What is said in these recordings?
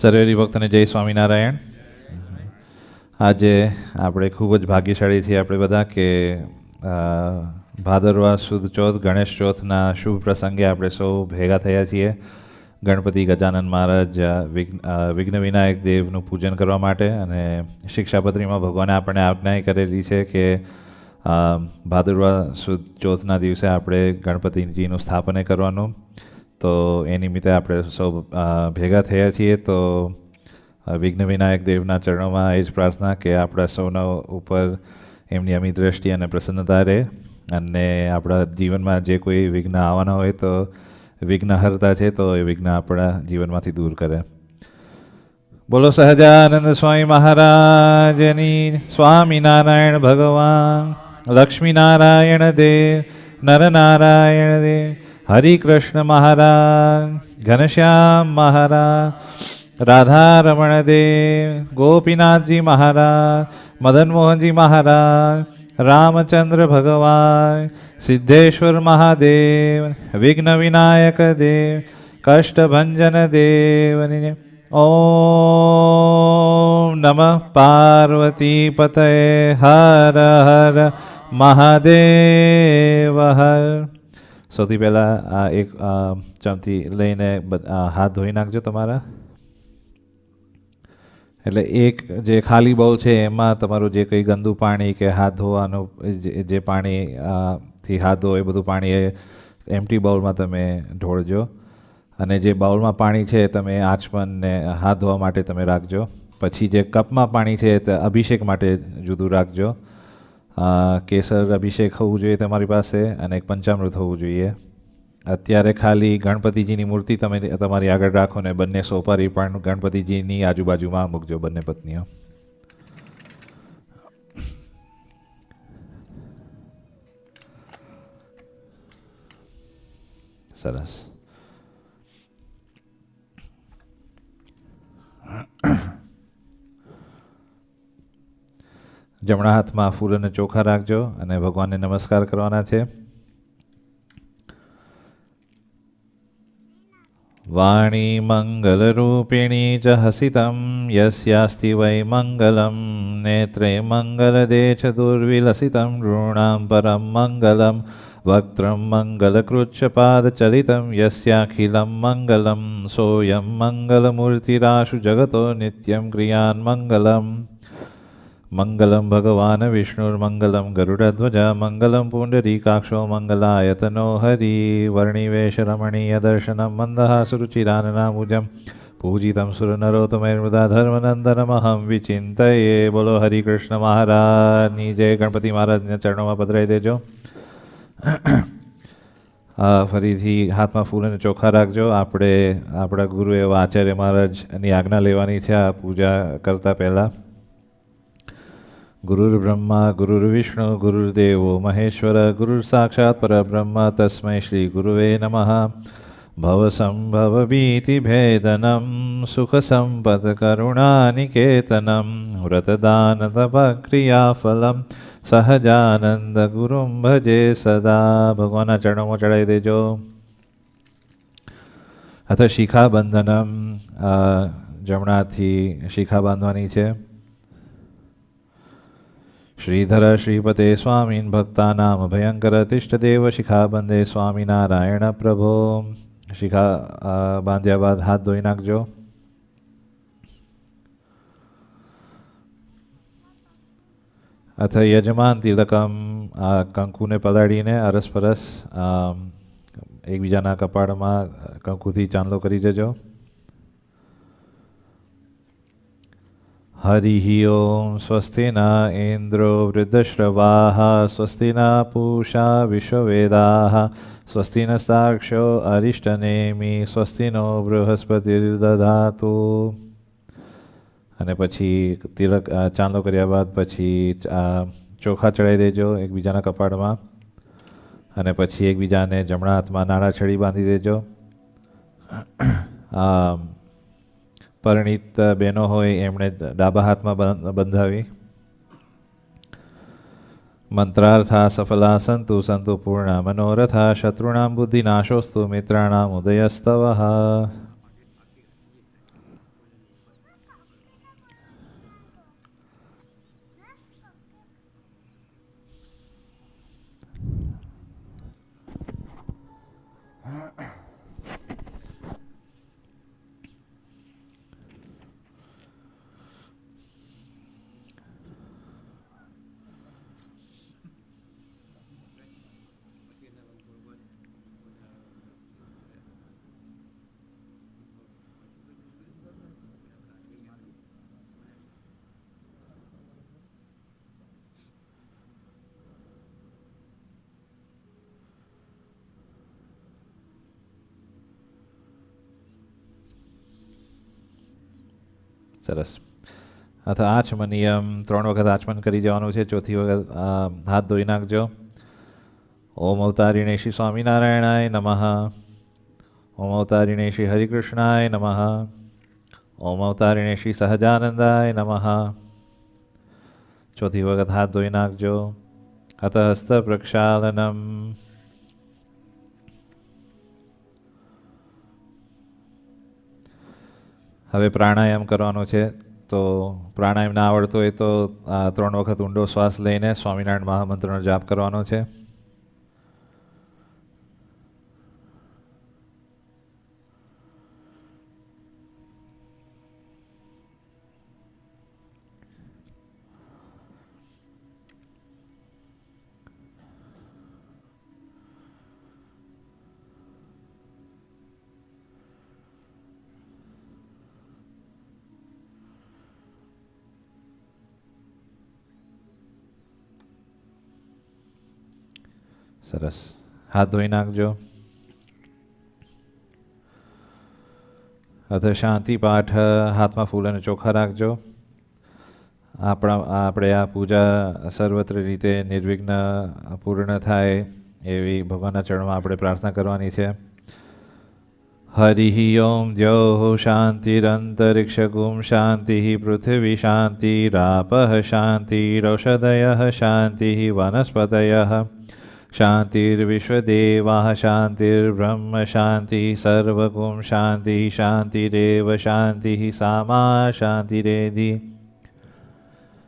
સર્વે ભક્તોને જય સ્વામિનારાયણ. આજે આપણે ખૂબ જ ભાગ્યશાળી છીએ આપણે બધા કે ભાદરવા સુદ ચોથ ગણેશ ચોથના શુભ પ્રસંગે આપણે સૌ ભેગા થયા છીએ ગણપતિ ગજાનન મહારાજ વિઘ્ન વિનાયક દેવનું પૂજન કરવા માટે. અને શિક્ષાપત્રીમાં ભગવાને આપણને આજ્ઞા કરેલી છે કે ભાદરવા સુદ ચોથના દિવસે આપણે ગણપતિજીનું સ્થાપન કરવાનું. તો એ નિમિત્તે આપણે સૌ ભેગા થયા છીએ. તો વિઘ્ન વિનાયક દેવના ચરણોમાં એ જ પ્રાર્થના કે આપણા સૌના ઉપર એમની અમી દ્રષ્ટિ અને પ્રસન્નતા રહે, અને આપણા જીવનમાં જે કોઈ વિઘ્ન આવવાના હોય તો વિઘ્નહર્તા છે તો એ વિઘ્ન આપણા જીવનમાંથી દૂર કરે. બોલો સહજાનંદ સ્વામી મહારાજની. સ્વામિનારાયણ ભગવાન, લક્ષ્મીનારાયણ દેવ, નરનારાયણ દેવ, હરિકૃષ્ણ મહારાજ, ઘનશ્યામ મહારાજ, રાધારમણ દેવ, ગોપીનાથજી મહારાજ, મદન મોહનજી મહારાજ, રામચંદ્ર ભગવાન, સિદ્ધેશ્વર મહાદેવ, વિઘ્ન વિનાયક દેવ, કષ્ટભંજન દેવની. ઓમ નમઃ પાર્વતી પતય હર હર મહાદેવ હર. સૌથી પહેલાં આ એક ચમચી લઈને હાથ ધોઈ નાખજો તમારા. એટલે એક જે ખાલી બાઉલ છે એમાં તમારું જે કંઈ ગંદુ પાણી કે હાથ ધોવાનું જે પાણીથી હાથ ધો એ બધું પાણી એ એમ્પ્ટી બાઉલમાં તમે ઢોળજો. અને જે બાઉલમાં પાણી છે તમે આચમનને હાથ ધોવા માટે તમે રાખજો. પછી જે કપમાં પાણી છે તે અભિષેક માટે જુદું રાખજો. કેસર અભિષેક હોવું જોઈએ તમારી પાસે, અને એક પંચામૃત હોવું જોઈએ. અત્યારે ખાલી ગણપતિજીની મૂર્તિ તમે તમારી આગળ રાખો ને બંને સોપારી પણ ગણપતિજીની આજુબાજુમાં મૂકજો, બંને પત્નીઓ. સરસ. જમણા હાથમાં ફૂલ અને ચોખા રાખજો અને ભગવાનને નમસ્કાર કરવાના છે. વાણી મંગલરૂપિણી ચ હસિતમ યસ્યાસ્તિ વૈ મંગલમ નેત્રે મંગલદે ચ દુર્વિલસિતમ નૃણાં પરમ મંગલમ વક્ત્રમ મંગલકૃચ્છપાદચલિતમ યસ્યાખિલમ મંગલમ સોયમ મંગલમૂર્તિરાશુ જગતો નિત્યમ ક્રિયાન મંગલમ. મંગલમ ભગવાન વિષ્ણુર્મંગલમ ગરુડધ્વજ મંગલમ પુંડરીકાક્ષો મંગલાયતનો હરિ વર્ણિવેશ રમણીય દર્શનમ મંદહાસુરુચિરાનનામુજમ પૂજિતમ સુરનરોત્તમૈર્મૃદા ધર્મનંદનમહં વિચિંતયે. બોલો હરિકૃષ્ણ મહારાજની જય. ગણપતિ મહારાજના ચરણોમાં પધરાઈ દેજો. ફરીથી હાથમાં ફૂલ અને ચોખા રાખજો. આપણે આપણા ગુરુ એવા આચાર્ય મહારાજની આજ્ઞા લેવાની છે આ પૂજા કરતાં પહેલાં. ગુરુર બ્રહ્મા ગુરુર્વિષ્ણુ ગુરુર્દેવો મહેશ્વર ગુરુર સાક્ષાત પરબ્રહ્મ તસ્મૈ શ્રી ગુરુવે નમઃ. ભવસંભવ ભીતિભેદનમ સુખ સંપદ કરુણાનિકેતનમ વ્રતદાન તપક્રિયાફલમ સહજાનંદ ગુરુમ ભજે સદા. ભગવાનના ચરણોમાં ચડાવી દેજો. અથ શિખાબંધનમ. જમણાથી શિખા બાંધવાની છે. શ્રીધર શ્રીપતે સ્વામીન ભક્તાનામ ભયંકર તિષ્ઠદેવ શિખાબંધે સ્વામિનારાયણ પ્રભો. શિખા બાંધ્યા બાદ હાથ ધોઈ નાખજો. અથ યજમાન તિલકમ. આ કંકુને પલાળીને અરસપરસ એકબીજાના કપાળમાં કંકુથી ચાંદલો કરી જજો. હરિ ઓમ. સ્વસ્તિ ના ઇન્દ્રો વૃદ્ધશ્રવાઃ સ્વસ્તિ ના પૂષા વિશ્વવેદાઃ સ્વસ્તિ નસ્તાક્ષો અરિષ્ટનેમિ સ્વસ્તિ નો બૃહસ્પતિર્દધાતુ. અને પછી તિલક ચાંદલો કર્યા બાદ પછી ચોખા ચડાવી દેજો એકબીજાના કપાળમાં. અને પછી એકબીજાને જમણા હાથમાં નાળા છડી બાંધી દેજો. પરિણીત બહેનો હોય એમણે ડાબા હાથમાં બંધાવી. મંત્રાર્થા સફલા સંતુ સંતુ પૂર્ણા મનોરથા શત્રુણામ બુદ્ધિનાશોસ્તુ મિત્રાણામ ઉદયસ્તવઃ. સરસ. અથ આચમનીયમ 3 વખત આચમન કરી જવાનું છે. 4થી વખત હાથ ધોઈ નાખજો. ઓમ અવતારિણે શ્રી સ્વામિનારાયણાય નમઃ. ઓમ અવતારિણે શ્રી હરિકૃષ્ણાય નમઃ. ઓમ અવતારિણે શ્રી સહજાનંદાય નમઃ. 4થી વખત હાથ ધોઈ નાખજો. અથ હસ્ત પ્રક્ષાલનમ. હવે પ્રાણાયામ કરવાનો છે. તો પ્રાણાયામ ના આવડતો હોય તો 3 વખત ઊંડો શ્વાસ લઈને સ્વામિનારાયણ મહામંત્રનો જાપ કરવાનો છે. સરસ. હાથ ધોઈ નાખજો. અથ શાંતિ પાઠ. હાથમાં ફૂલ અને ચોખા રાખજો. આપણે આ પૂજા સર્વત્ર રીતે નિર્વિઘ્ન પૂર્ણ થાય એવી ભગવાનના ચરણમાં આપણે પ્રાર્થના કરવાની છે. હરિ ઓમ દ્યૌ શાંતિરંતરિક્ષગુમ શાંતિ પૃથ્વી શાંતિરાપઃ શાંતિરૌષધયઃ શાંતિ વનસ્પતયઃ શાંતિર્વિશ્વદેવાઃ શાંતિર્બ્રહ્મ શાંતિ સર્વગુમ શાંતિ શાંતિરેવ શાંતિ સામા શાંતિરેધિ.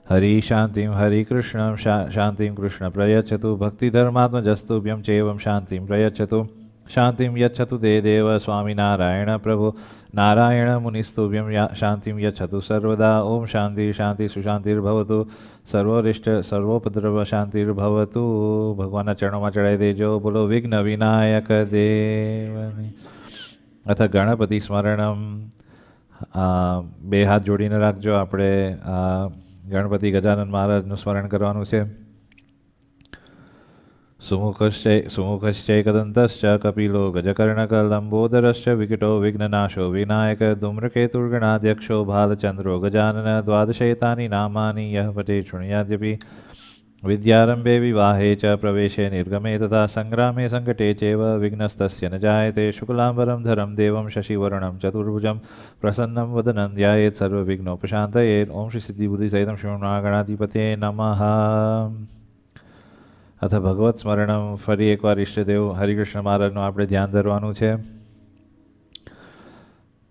હરિ શાંતિમ હરિકૃષ્ણમ શાંતિમ કૃષ્ણ પ્રયચ્છતુ ભક્તિધર્માત્મજસ્તુભ્યમ ચૈવમ શાંતિમ પ્રયચ્છતુ શાંતિમ યચ્છતુ તે દેવ સ્વામિનારાયણ પ્રભુ નારાયણ મુનિસ્તુભ્યમ શાંતિમ યચ્છતુ સર્વદા. ઓમ શાંતિ શાંતિ સુશાંતિર્ભવતુ સર્વરિષ્ટ સર્વોપદ્રવ શાંતિર્ભવતુ. ભગવાનના ચરણોમાં ચડાવી દેજો. બોલો વિઘ્ન વિનાયક દેવની. અથ ગણપતિ સ્મરણમ. 2 હાથ જોડીને રાખજો. આપણે ગણપતિ ગજાનન મહારાજનું સ્મરણ કરવાનું છે. સુમુખશ્ચૈકદંતશ્ચ કપિલો ગજકર્ણક લંબોદરશ્ચ વિકટો વિઘ્નનાશો વિનાયક ધૂમ્રકેતુર્ગણાધ્યક્ષો ભાલચંદ્રો ગજાનન દ્વાદશૈતાની નામાની યઃ પઠે શૃણ્યાદ્યપી વિદ્યારંભે વિવાહે ચ પ્રવેશે નિર્ગમે તથા સંગ્રામે સંકટે ચૈવ વિઘ્નસ્તસ્ય ન જાયતે. શુક્લાંબરમ ધરમ દેવમ શશિવર્ણમ ચતુર્ભુજમ પ્રસન્નમ વદनं ધ્યાયેત સર્વવિઘ્નોપશાંતયेत्. ઓમ શ્રી સિદ્ધિબુદ્ધિસહિતં શ્રી મહાગણાધિપતયે નમઃ. અથ ભગવત સ્મરણમ. ફરી એકવાર ઈષ્ટદેવ હરિકૃષ્ણ મહારાજનું આપણે ધ્યાન ધરવાનું છે.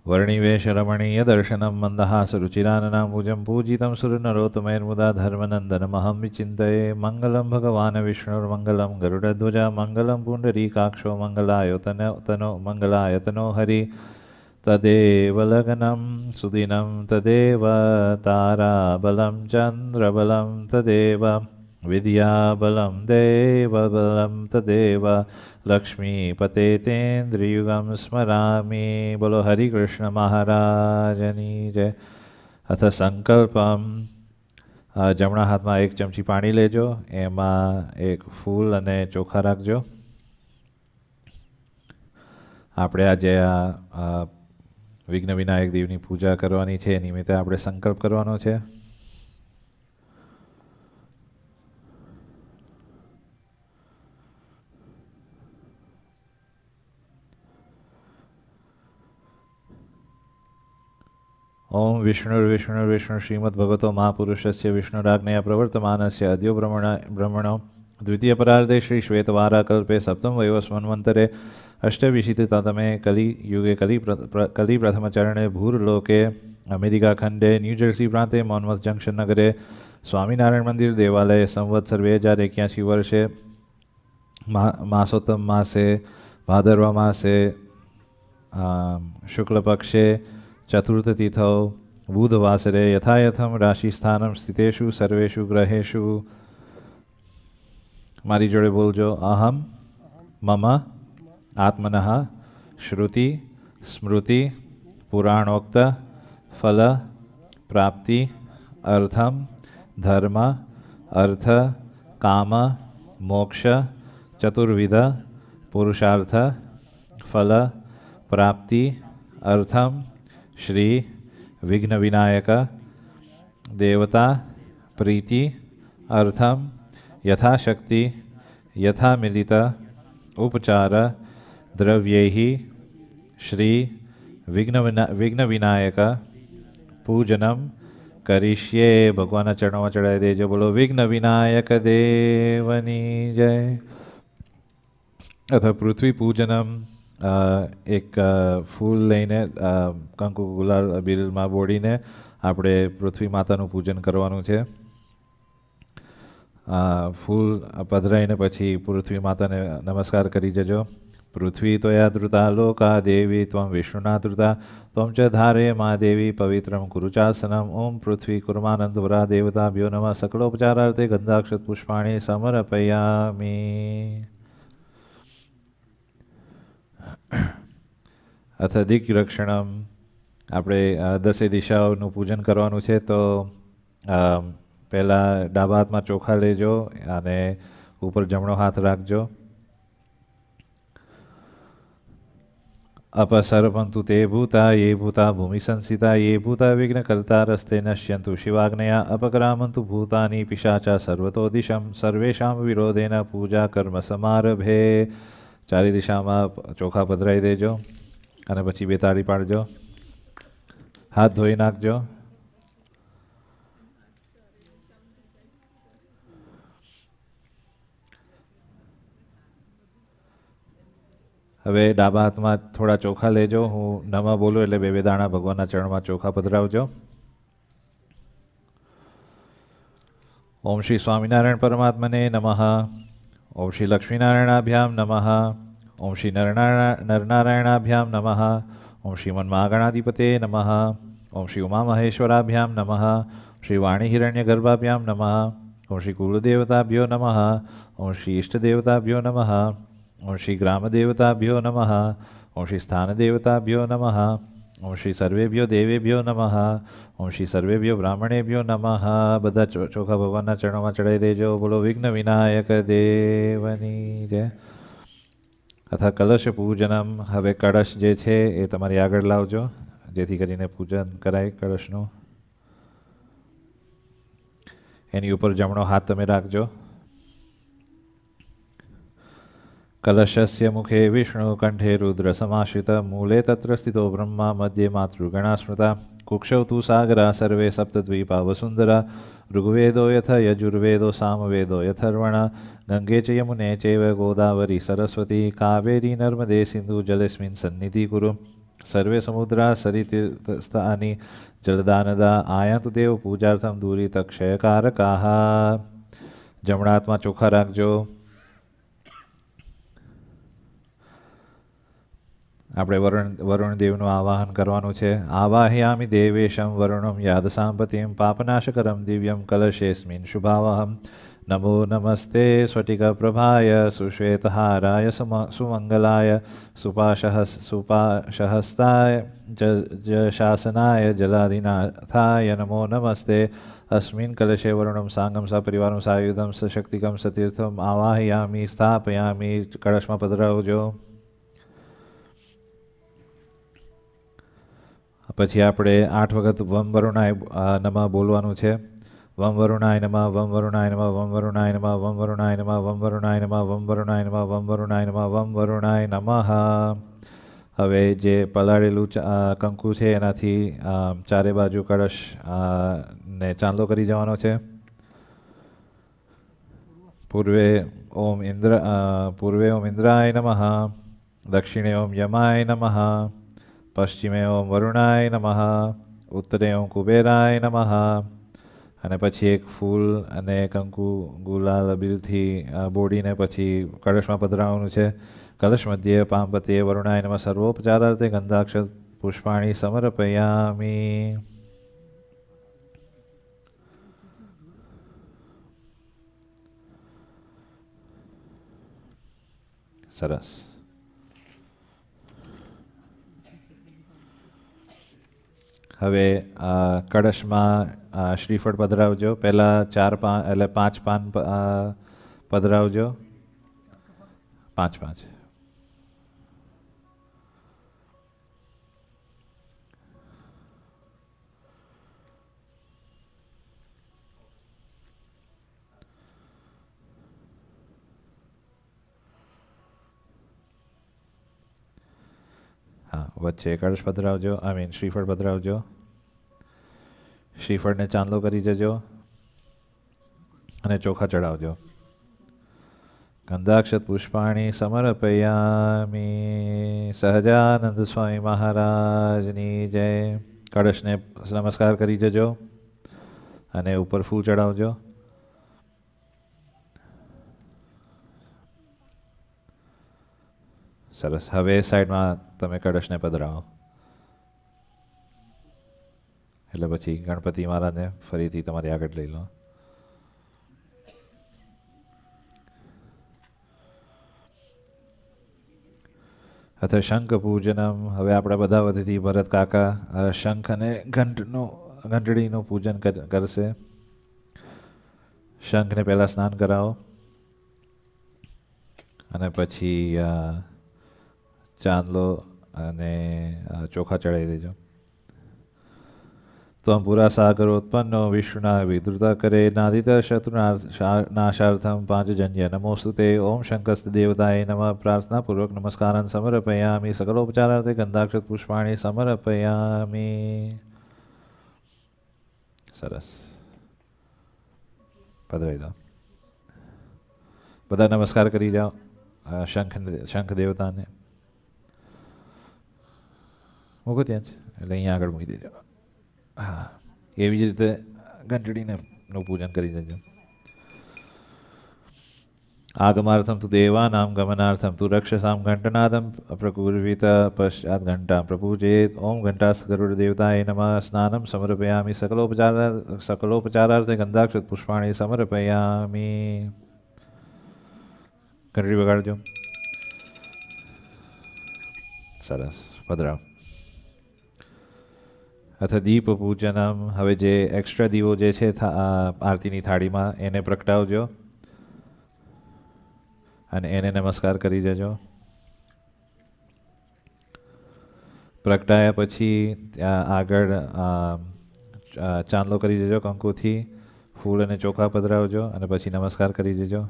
વર્ણિવેશ રમણીય દર્શનમ મંદહાસ રુચિરાનનામુજમ પૂજિતમ સુરનરોત્તમૈર્મુદા ધર્મનંદનમહં વિચિંતયે. મંગલમ ભગવાન વિષ્ણુર્મંગલમ ગરુડધ્વજા મંગલમ પુંડરીકાક્ષો મંગલાયતનો મંગલાયતનો હરિ. તદેવ લગ્નમ સુદિનમ તદેવ તારાબલમ ચંદ્રબલમ તદેવ વિદ્યાબલમ દેવબલમ તદેવ લક્ષ્મીપતે તેન્દ્રિયુગમ સ્મરામિ. બોલો હરિકૃષ્ણ મહારાજની જય. અથ સંકલ્પમ. જમણા હાથમાં 1 ચમચી પાણી લેજો. એમાં 1 ફૂલ અને ચોખા રાખજો. આપણે આજે આ વિઘ્ન વિનાયક દેવની પૂજા કરવાની છે. એ નિમિત્તે આપણે સંકલ્પ કરવાનો છે. ઓમ વિષ્ણુર્વિષ્ણુર્વિષ્ણુ શ્રીમદ્ભગવતો મહાપુરુષસ્ય વિષ્ણુરાજ્ઞયા પ્રવર્તમાનસ્ય અદ્યો બ્રહ્મણો દ્વિતીયપરાર્ધે શ્રી શ્વેતવારાકલ્પે સપ્તમ વૈવસ્મન્વંતરે અષ્ટવિશિતતમે કલિયુગે કલિ પ્રથમચરણે ભૂર્લોકે અમેરિકા ખંડે ન્યૂજર્સી પ્રાંતે મોનમથ જંક્શન નગરે સ્વામિનારાયણ મંદિર દેવાલય સંવત્સર 2081 વર્ષે માસોત્તમ માસે ભાદરવા માસે શુક્લ પક્ષે ચતુર્થ તિથૌ બુધવાસરે યથાયથમ રાશિસ્થાનમ સ્થિતેષુ સર્વેષુ ગ્રહેષુ. મારી જોડે બોલજો. અહમ મમ આત્મનઃ શ્રુતિ સ્મૃતિ પુરાણોક્ત ફલ પ્રાપ્તિ અર્થમ ધર્મ અર્થ કામ મોક્ષ ચતુર્વિધ પુરુષાર્થ ફલ પ્રાપ્તિ અર્થમ શ્રી વિઘ્ન વિનાયક દેવતા પ્રીતિ અર્થમ યથાશક્તિ યથામિલિત ઉપચાર દ્રવ્યૈ શ્રી વિઘ્ન વિનાયક પૂજનમ કરીશ્યે. ભગવાનના ચરણોમાં ચડાવી દેજો. બોલો વિઘ્ન વિનાયક દેવની જય. અથવા પૃથ્વી પૂજનમ, એક ફૂલ લઈને કંકુ ગુલાલ અબીલમાં બોડીને આપણે પૃથ્વી માતાનું પૂજન કરવાનું છે. ફૂલ પધરાઈને પછી પૃથ્વી માતાને નમસ્કાર કરી જજો. પૃથ્વી ત્વયા ધૃતા લોકા દેવી ત્વમ વિષ્ણુના ધૃતા ત્વમ ચ ધારે મા દેવી પવિત્રમ કુરુચાસનમ. ઓમ પૃથ્વી કુર્માનંદવરા દેવતાભ્યો નમઃ. સકલોપચારાર્થે ગંધાક્ષત પુષ્પાણિ સમર્પયામિ. અથ દિગ્રક્ષણમ, આપણે 10 દિશાઓનું પૂજન કરવાનું છે. તો પહેલાં ડાબા હાથમાં ચોખા લેજો અને ઉપર જમણો હાથ રાખજો. અપસર્પંતુ તે ભૂતા યે ભૂતા ભૂમિ સંસ્થિતા યે ભૂતા વિઘ્નકર્તા રસ્તે નશ્યંતુ શિવાગ્નયા અપક્રામંતુ ભૂતાની પિશાચા સર્વતો દિશમ સર્વેષામ વિરોધેન પૂજા કર્મ સમારભે. ચારે દિશામાં ચોખા પધરાવી દેજો અને પછી 2 તાળી પાડજો. હાથ ધોઈ નાખજો. હવે ડાબા હાથમાં થોડા ચોખા લેજો. હું નમઃ બોલું એટલે 2 દાણા ભગવાનના ચરણમાં ચોખા પધરાવજો. ઓમ શ્રી સ્વામિનારાયણ પરમાત્મને નમઃ. ઓમ શ્રી લક્ષ્મીનારાયણાભ્યામ નમઃ. ઓમ શ્રી નરનારાયણાભ્યામ નમઃ. ઓમ શ્રી મન્માગણાધિપતે નમઃ. ઓમ શ્રી ઉમામહેશ્વરાભ્યામ નમઃ. શ્રી વાણી હિરણ્યગર્ભાભ્યામ નમઃ. ઓમ શ્રી કુલદેવતાભ્યો નમઃ. ઓમ શ્રી ઇષ્ટદેવતાભ્યો નમઃ. ઓમ શ્રી ગ્રામદેવતાભ્યો નમઃ. ઓમ શ્રી સ્થાનદેવતાભ્યો નમઃ. ઓમ શ્રી સર્વેભ્યો દેવેભ્યો નમઃ. ઓમ શ્રી સર્વેભ્યો બ્રાહ્મણેભ્યો નમઃ. બધા ચોખા ભગવાનના ચરણોમાં ચડાવી દેજો. બોલો વિઘ્ન વિનાયક દેવની જય. અથવા કલશ પૂજનમ, હવે કળશ જે છે એ તમારી આગળ લાવજો જેથી કરીને પૂજન કરાય કળશનું. એની ઉપર જમણો હાથ તમે રાખજો. કલશસ્ય મુખે વિષ્ણુ કંઠે રુદ્ર સમાશ્રિત મૂલે તત્ર સ્થિતો બ્રહ્મા મધ્યે માતૃગણા સ્મૃતા કુક્ષૌ તુ સાગરા સર્વે સપ્તદ્વીપા વસુંધરા ઋગ્વેદો યથ યજુર્વેદો સામવેદો યથર્વણ ગંગે ચ યમુને ચૈવ ગોદાવરી સરસ્વતી કાવેરી નર્મદે સિંધુ જલેસ્મિન સન્નિધિ કુરુ સર્વે સમુદ્રા સરિતીર્થસ્થાની જલદાનદા આયંતુ દેવ પૂજાર્થમ દૂરિત ક્ષયકારકાહ. જમણા હાથમાં ચોખા રાખજો. આપણે વરુણ દેવનું આવાહન કરવાનું છે. આવાહયામિ દેવેશમ વરુણમ યાદ સાંપતિમ પાપનાશકરમ દિવ્યમ કલશેસ્મિન શુભાવહમ. નમો નમસ્તે સ્ફટિક પ્રભાય સુશ્વેતહારાય સુમંગલાય સુપાશહસ્તાય શાસનાય જલાધિનાથાય નમો નમસ્તે. અસ્મિન કલશે વરુણમ સાંગમ સપરિવારમ સાયુધમ સશક્તિકમ સતીર્થમ આવાહયામિ સ્થાપયામિ. કળશમાં પધરાવજો. પછી આપણે 8 વખત વમ વરુણાય નમઃ બોલવાનું છે. વમ વરુણાય નમઃ, વમ વરુણાય નમઃ, વમ વરુણાય નમઃ, વમ વરુણાય નમઃ, વમ વરુણાય નમઃ, વમ વરુણાય નમઃ, વમ વરુણાય નમઃ, વમ વરુણાય નમઃ. હવે જે પલાળેલું કંકુ છે એનાથી ચારે બાજુ કળશ ને ચાંદલો કરી જવાનો છે. પૂર્વે ઓમ ઇન્દ્રાય નમઃ, દક્ષિણે ઓમ યમાય નમઃ, પશ્ચિમે ઓમ વરુણાય નમઃ, ઉત્તરે ઓમ કુબેરાય નમઃ. અને પછી એક ફૂલ અને કંકુ ગુલાલ અબીલથી બોડીને પછી કળશમાં પધરાવવાનું છે. કલશ મધ્યે પામપતે વરુણાય નમઃ સર્વોપચારાર્થે ગંધાક્ષત પુષ્પાણિ સમર્પયામિ. સરસ. હવે કળશમાં શ્રીફળ પધરાવજો. પહેલાં 4 પાન એટલે 5 પાન પધરાવજો. 5. હા, વચ્ચે કળશ પધરાવજો, શ્રીફળ પધરાવજો. શ્રીફળને ચાંદલો કરી જજો અને ચોખા ચડાવજો. ગંધાક્ષત પુષ્પાણી સમર્પયામિ. સહજાનંદ સ્વામી મહારાજની જય. કળશને નમસ્કાર કરી જજો અને ઉપર ફૂલ ચડાવજો. સરસ. હવે સાઈડમાં તમે કળશને પધરાવો એટલે પછી ગણપતિ મહારાજને ફરીથી તમારી આગળ લઈ લો. અથ શંખ પૂજનમ. હવે આપણા બધા વતીથી ભરત કાકા શંખ અને ઘંટડીનું પૂજન કરશે. શંખને પહેલાં સ્નાન કરાવો અને પછી ચાંદલો અને ચોખા ચડાવી દેજો. ત્વં પુરા સાગરોત્પન્નો વિષ્ણુના વિધૃત કરે નાદિત શત્રુનાશાર્થમ પાંચજન્ય નમોસ્તુતે. ઓમ શંકસ્ત દેવતાય નમઃ. પ્રાર્થનાપૂર્વક નમસ્કારાન સમર્પયામિ. સકલોપચારાર્થે ગંધાક્ષત પુષ્પાણી સમર્પયામિ. સરસ. પધરાવી દો. બધા નમસ્કાર કરી જાઓ શંખ દેવતાને. મૂકો ત્યાં જ એટલે અહીંયા આગળ મૂકી દેજો. હા, એવી જ રીતે ઘંટડીનું પૂજન કરી દેજો. આગમાર્થમ તુ દેવાનામ ગમનાર્થમ તુ રક્ષસામ ઘંટનાદમ પ્રકુર્વિત પશ્ચાત ઘંટા પ્રપૂજેત. ઓમ ઘંટાસ ગરુડ દેવતાય નમઃ. સ્નાનમ સમર્પયામિ. સકલોપચારાર્થે ગંધાક્ષત પુષ્પાણી સમર્પયામિ. ઘંટડી વગાડજો. સરસ. પધરાવ. અથ દીપ પૂજનમ. હવે જે એક્સ્ટ્રા દીવો જે છે આરતીની થાળીમાં એને પ્રગટાવજો અને એને નમસ્કાર કરી જજો. પ્રગટાયા પછી ત્યાં આગળ ચાંદલો કરી જજો કંકુથી. ફૂલ અને ચોખા પધરાવજો અને પછી નમસ્કાર કરી જજો.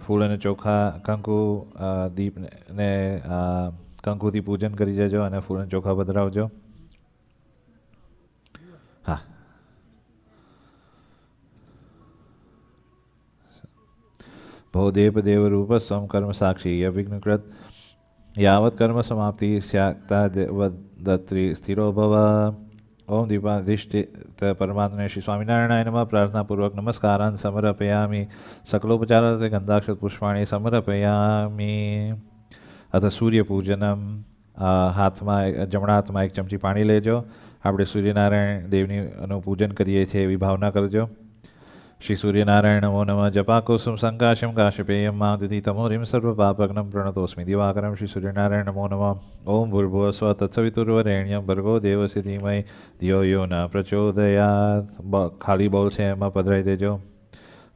ફૂલ અને ચોખા દીપ ને કંકુથી પૂજન કરી જજો અને ફૂલ અને ચોખા પધરાવજો. હા. ભવદેવ દેવરૂપ સ્વમ કર્મ સાક્ષી અવિઘ્નકૃત યાવત કર્મ સમાપ્તિ સ્યાક્તા સ્થિરો ભવ. ઓમ દીપાધિષ્ઠિત પરમાત્મને શ્રી સ્વામિનારાયણાય નમઃ. પ્રાર્થનાપૂર્વક નમસ્કારાન સમર્પયામિ. સકલોપચારાર્થે ગંધાક્ષત પુષ્પાણી સમર્પયામિ. અથ સૂર્યપૂજનમ. હાથમાં જમણા હાથમાં એક ચમચી પાણી લેજો. આપણે સૂર્યનારાયણ દેવનું પૂજન કરીએ છીએ એવી ભાવના કરજો. શ્રી સૂર્યનારાયણ નમો નમઃ. જપાકુસુમ સંકાશમ કાશ્યપેયમ માદુતિ તમોરિમ સર્વ પાપગ્નમ પ્રણતોસ્મિ દિવાકરમ. શ્રી સૂર્યનારાયણ નમો નમઃ. ઓમ ભૂર્ભુવઃ સ્વ તત્સવિતુર્વરેણ્યં ભર્ગો દેવસ્ય ધીમહિ ધિયો યો ન પ્રચોદયાત. ખાલી બોલ છે એમાં પધરાવી દેજો.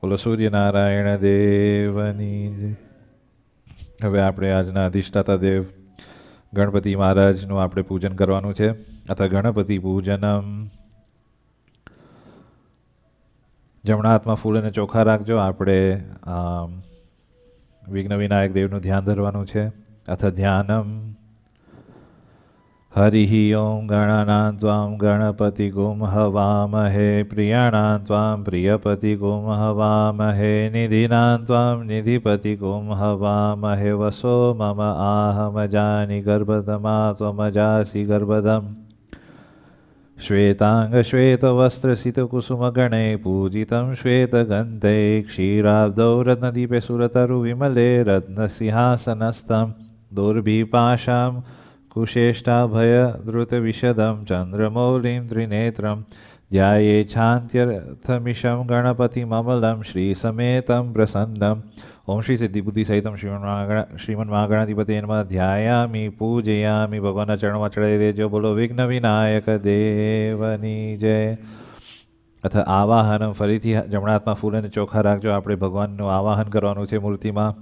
બોલો સૂર્યનારાયણ દેવની. હવે આપણે આજના અધિષ્ઠાતા દેવ ગણપતિ મહારાજનું આપણે પૂજન કરવાનું છે. અથવા ગણપતિ પૂજનમ. જમણા હાથમાં ફૂલ અને ચોખા રાખજો. આપણે વિઘ્ન વિનાયક દેવનું ધ્યાન ધરવાનું છે. અથ ધ્યાનમ. હરિ ઓમ ગણાનાં ત્વાં ગણપતિ ગુમ હવામહે. પ્રિયાણાં ત્વાં પ્રિયપતિ ગુમ હવામહે. નિધિનાં ત્વાં નિધિપતિ ગુમ હવામહે. વસો મમ આહમજાની ગર્ભતમા ત્વમજાસી ગર્ભદમ. શ્વેતાંગ શ્વેતવસ્ત્રસિતકુસુમગણે પૂજિतं શ્વેતગંધૈ. ક્ષીરાબ્દૌ રત્નદીપે સુરતરુ વિમલે રત્નસિંહાસનસ્થં. દુર્ભિપાશાં कुशेष्टाभयधृतविशदं चन्द्रमौलिं त्रिनेत्रं ध्याये छान्त्यर्थमिशं गणपतिममलं श्रीसमेतं प्रसन्नम्. ओम श्री सिद्धिबुद्धि सहितं श्रीमन्महागणाधिपते नमः. ध्यायामि पूजयामि. भगवानના ચરણમાં ચડાવી દેજો. બોલો વિઘ્ન વિનાયક દેવની જય. અથ આવાહનમ. ફરીથી જમણા હાથમાં ફૂલ અને ચોખા રાખજો. આપણે ભગવાનનું આવાહન કરવાનું છે મૂર્તિમાં.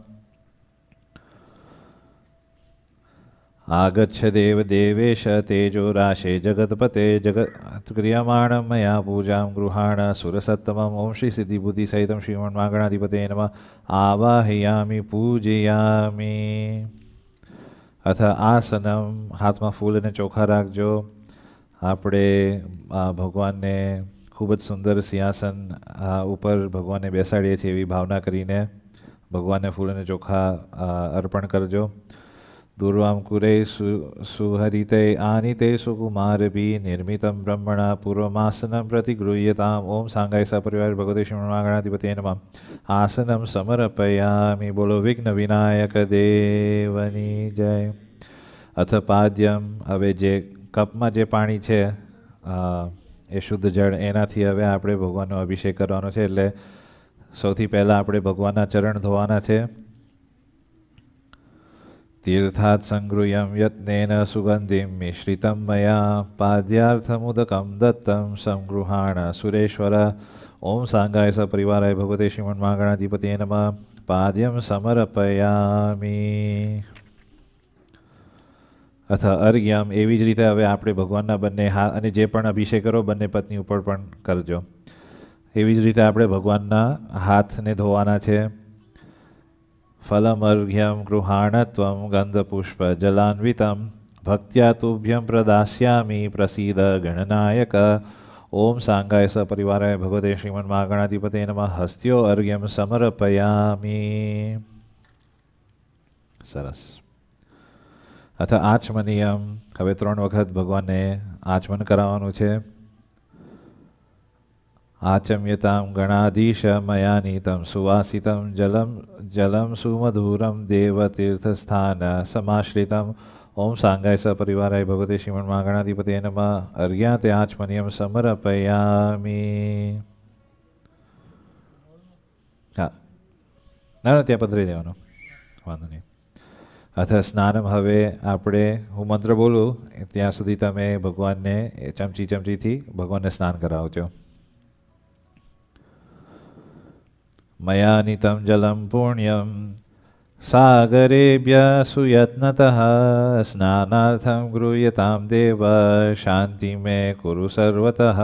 आगच्छ देवदेवेश तेजोराशे जगत्पते जगत्क्रियमाणं मया पूजां गृहाण सुरसत्तमम् ओं श्री सिद्धिबुद्धिसहितं श्रीमन्मागणाधिपते नमः आवाहयामि पूजयामि। अथ आसनम हाथમાં ફૂલ અને ચોખા રાખજો। આપણે ભગવાનને ખૂબ જ સુંદર સિંહાસન ઉપર ભગવાનને બેસાડીએ છીએ એવી ભાવના કરીને ભગવાનને ફૂલ અને ચોખા અર્પણ કરજો। દુર્વાંકુરે સુહરિતે આનિતે સુકુમારભી નિર્મિતમ બ્રહ્મણા પૂર્વમાસનમ પ્રતિગૃહ્યતામ ઓમ સાંગાય સપરિવાર ભગવતે શ્રીમન્માગણાધિપતે નમઃ આસનમ સમર્પયામિ। બોલો વિઘ્ન વિનાયક દેવની જય। અથ પાદ્યમ હવે જે કપમાં જે પાણી છે એ શુદ્ધ જળ એનાથી હવે આપણે ભગવાનનો અભિષેક કરવાનો છે। એટલે સૌથી પહેલાં આપણે ભગવાનના ચરણ ધોવાના છે। तीर्थात् संगृह्यं यत्नेन सुगन्धिं मिश्रितं मया पाद्यार्थमुदकं दत्तं संगृहाण सुरेश्वर ओं सांगाय सपरिवाराय भगवते श्रीमन्मागणाधिपते नमः पाद्यं समर्पयामि। अथ अर्घ्यम एवी ज रीते हवे आपणे भगवानना बंने हाथ अने जे पण अभिषेक करो बंने पत्नी उपर पण करजो। एवी ज रीते आपणे भगवानना हाथने धोवाना छे। फलमर्घ्यं गृहाणत्वं गन्धपुष्पजलान्वितं भक्त्या तुभ्यं प्रदास्यामि प्रसीद गणनायक ओं सांगाय सपरिवाराय भगवते श्रीमन्मागणाधिपते नमः हस्त्यो अर्घ्यं समर्पयामि। सरस। अथ आचमनीयम हवे 3 वखत भगवानने आचमन कराववानुं छे। आचम्यतां गणाधीश मया नीतं सुवासितं जलं जलं सुमधुरं देवतीर्थस्थान समाश्रितम् ओं सांगाय सपरिवाराय भगवते श्रीमन्मागणाधिपते नमः अर्घ्याते आचमनीयं समर्पयामि। हाँ ना त्या पधरी देवानुं वांधो नहीं। अथ स्नानम हवे आपणे हूँ मंत्र बोलूँ त्यां सुधी तमे भगवानने चमची चमचीथी भगवानने स्नान करावजो। मया नीतं जलं पुण्यं सागरेभ्यः सुयत्नतः स्नानार्थं गृह्यतां देव शान्ति मे कुरु सर्वतः।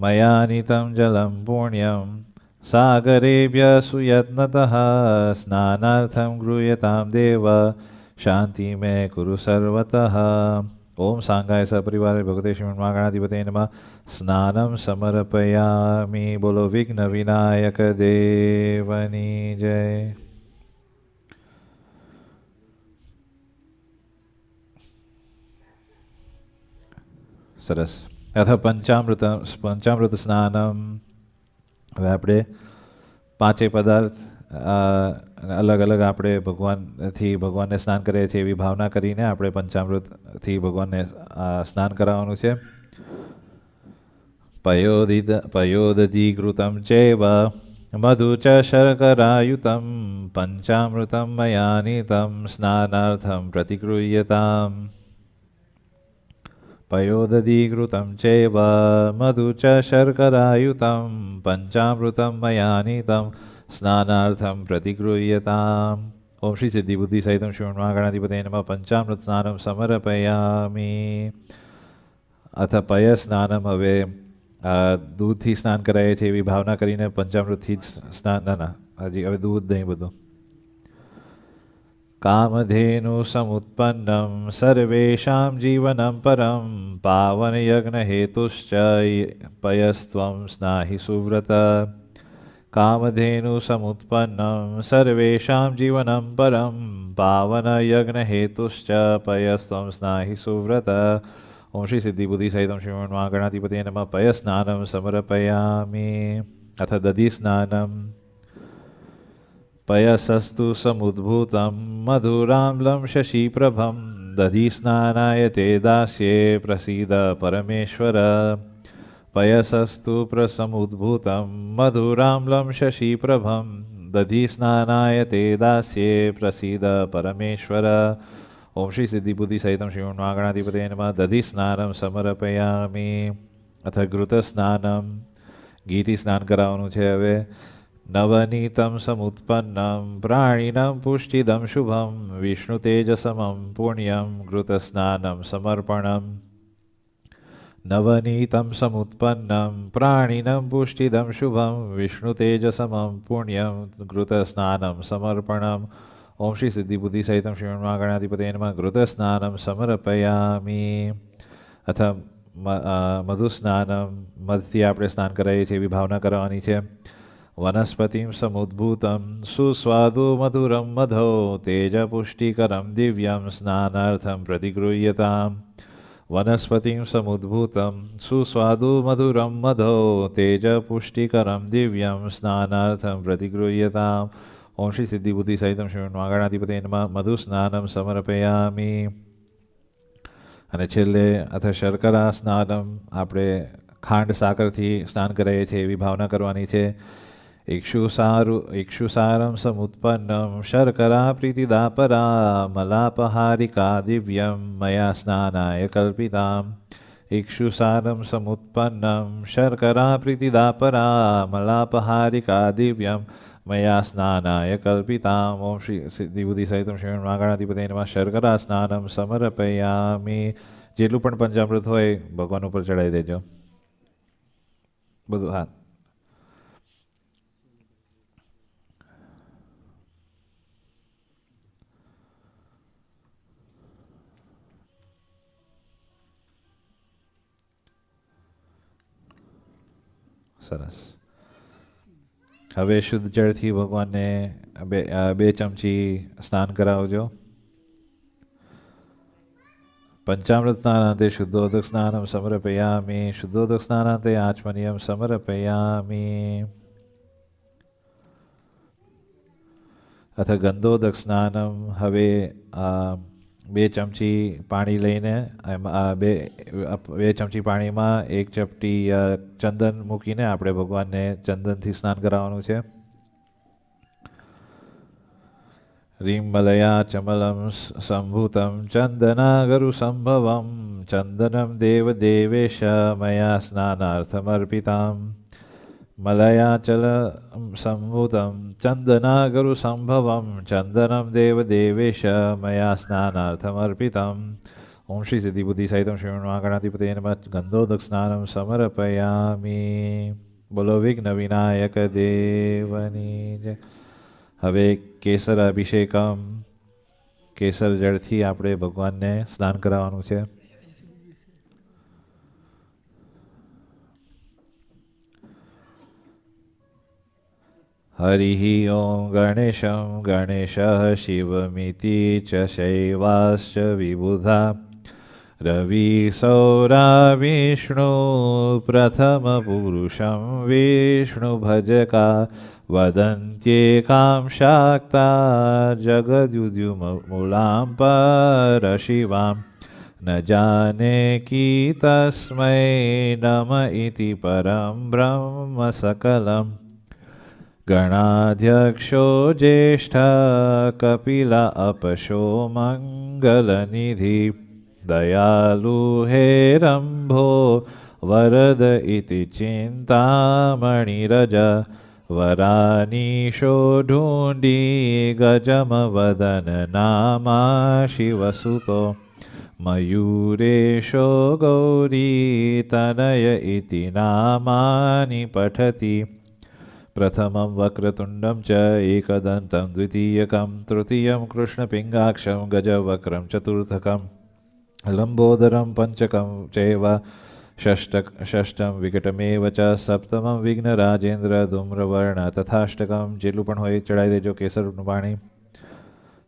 मया नीतं जलं पुण्यं सागरेभ्यः सुयत्नतः स्नानार्थं गृह्यतां देव शान्ति मे कुरु सर्वतः। ओं सांगाय सपरिवाराय भगवते श्रीमन्मागणाधिपते नमः स्नानं समर्पयामि। बोलो विघ्न विनायक देवनी जय। सरस। अथ पंचामृत स्नानम हवे आपणे 5 पदार्थ अलग अलग आपणे भगवानने स्नान करीए छीए एवी भावना करीने आपणे पंचामृतथी भगवानने स्नान कराववानुं छे। पयोदधीकृतं चैव मधु च शर्करायुतं पंचामृतं मया नीतं स्नानार्थं प्रतिगृह्यताम्। पयोदधीकृतं चैव मधु च शर्करायुतं पंचामृतं मया नीतं स्नानार्थं प्रतिगृह्यताम्। ओं श्री सिद्धिबुद्धिसहितं श्रीमन्मागणाधिपते नमः पंचामृत स्नानं समर्पयामि। अथ पय स्नानम हवे दूधथी स्नान कराये छे एवी भावना करीने पंचामृतथी स्नान ना हजी हवे दूध नहीं बधुं। कामधेनु समुत्पन्नं सर्वेषां जीवनं परं पावनयज्ञहेतुश्च पयस्त्वं स्नाहि सुव्रत। कामधेनु समुत्पन्नं सर्वेषां जीवनं परं पावनयज्ञहेतुश्च पयस्त्वं स्नाहि सुव्रत। ओं श्री सिद्धिबुद्धिसहितं श्रीमन्मागणाधिपते नमः पयस्नानं समर्पयामि। अथ दधिस्नानं पयसस्तु समुद्भूतं मधुराम्लं शशिप्रभं दधिस्नानाय ते दास्ये प्रसीद परमेश्वर। पयसस्तु प्रसमुद्भूतं मधुराम्लं शशिप्रभं दधिस्नानाय ते दास्ये प्रसीद परमेश्वर। ओं श्री सिद्धिबुद्धिसहितं श्रीमन्मागणाधिपते नमः दधिस्नानं समर्पयामि। अथ घृतस्नानं घीथी स्नान कराववानुं छे। हवे નવનીતમ સમુત્પન્નમ પ્રાણિનમ પુષ્ટિદમ શુભમ વિષ્ણુતેજસમમ પુણ્યમ ઘૃતસ્નાનમ સમર્પણમ. નવનીતમ સમુત્પન્નમ પ્રાણિનમ પુષ્ટિદમ શુભમ વિષ્ણુતેજસમમ પુણ્યમ ઘૃતસ્નાનમ સમર્પણમ. ઓમ શ્રી સિદ્ધિ બુદ્ધિ સહિતમ શ્રીમન્મા ગણાધિપતये નમઃ. ઘૃતસ્નાનમ સમર્પયામિ. અથ મધુસ્નાનમ, મધથી આપણે સ્નાન કરાવીએ છીએ એવી ભાવના કરવાની છે. વનસ્પતિમ સમુદ્ભૂતમ સુસ્વાદુ મધુરમ મધો તેજપુષ્ટિકરમ દિવ્યમ સ્નાનાર્થમ પ્રતિગૃહ્યતામ. વનસ્પતિમ સમુદ્ભૂતમ સુસ્વાદુ મધુરમ મધો તેજપુષ્ટિકરમ દિવ્યમ સ્નાનાર્થમ પ્રતિગૃહ્યતામ. ઓમ શ્રી સિદ્ધિ બુદ્ધિ સહિતમ શ્રીમન્મા ગણાધિપતये નમઃ. મધુસ્નાનમ સમર્પયામિ. અને છેલ્લે અથ શર્કરા સ્નાનમ, આપણે ખાંડ સાકરથી સ્નાન કરાવીએ છીએ એવી ભાવના કરવાની છે. ઇક્ષુસારમ સમુત્પન્નમ શર્કરા પ્રીતિદા પરા મલાપહારિકા દિવ્યમ મયા સ્નાનાય કલ્પિતામ. ઇક્ષુસારમ સમુત્પન્નમ શર્કરા પ્રીતિદા પરા મલાપહારિકા દિવ્યમ મયા સ્નાનાય કલ્પિતામ. ઓમ શ્રી સિદ્ધિબુદ્ધિ સહિતમ શ્રીમન્મા ગણાધિપતये નમઃ. શર્કરા સ્નાનમ સમર્પયામિ. જેટલું પણ પંચામૃત હોય ભગવાન ઉપર ચડાવી દેજો બધું. હા, સરસ. હવે શુદ્ધ જળથી ભગવાનને બે ચમચી સ્નાન કરાવજો. પંચામૃત સ્નાનાંતે શુદ્ધોદક સ્નાનમ સમર્પયામિ. શુદ્ધોદક સ્નાનાંતે આચમનીયમ સમર્પયામિ. અથ ગંધોદક સ્નાનમ. હવે બે ચમચી પાણી લઈને બે ચમચી પાણીમાં એક ચપટી ચંદન મૂકીને આપણે ભગવાનને ચંદનથી સ્નાન કરાવવાનું છે. રીમ મલયા ચમલમ સંભૂતમ ચંદનાગરુ સંભવમ ચંદનમ દેવ દેવેશ મયા સ્નાનાર્થમર્પિતામ. મલયાચલ સંભૂતમ ચંદનાગરુ સંભવમ ચંદનમ દેવ દેવેશ મયા સ્નાનાર્થમર્પિતમ. ઓમ શ્રી સિદ્ધિ બુદ્ધિ સહિતમ શ્રીમન્મા ગણાધિપતये નમઃ. ગંધોદક સ્નાનમ સમર્પયામિ. બોલો વિઘ્ન વિનાયક દેવની જય. હવે કેસર અભિષેકમ, કેસર જળથી આપણે ભગવાનને સ્નાન કરાવવાનું છે. હરિ ઓમ ગણેશમ ગણેશ શિવમિતિ ચ શૈવાશ્ચ વિબુધા રવિ સૌરા વિષ્ણુ પ્રથમ પુરુષમ વિષ્ણુ ભજકા વદંત્યેકાં શાક્તા જગદ્યુદ્યુમૂલાં પરશિવાં ન જાને કી તસ્મૈ નમ ઇતિ પરમ બ્રહ્મ સકલમ. ગણાધ્યક્ષો જ્યેષ્ઠ કપિલ અપશો મંગલનિધિ દયાલુ હેરંભો વરદ ઇતિ ચિંતામણિરજ વરાનીશો ઢૂંઢી ગજમ વદન નામા શિવસુતો મયુરેશો ગૌરી તનય ઇતિ નામાની પઠતી. પ્રથમં વક્રતુંડમ ચ એકદંતમ દ્વિતીયકમ તૃતીયં કૃષ્ણપિંગાક્ષમ ગજવક્રમ ચતુર્થકમ લંબોદરમ પંચકમ ચૈવ ષષ્ઠમ વિકટમેવ ચ સપ્તમં વિઘ્નરાજેન્દ્ર ધૂમ્રવર્ણ તથાષ્ટકમ. જેટલું પણ હોય ચડાવી દેજો કેસરનું પાણી.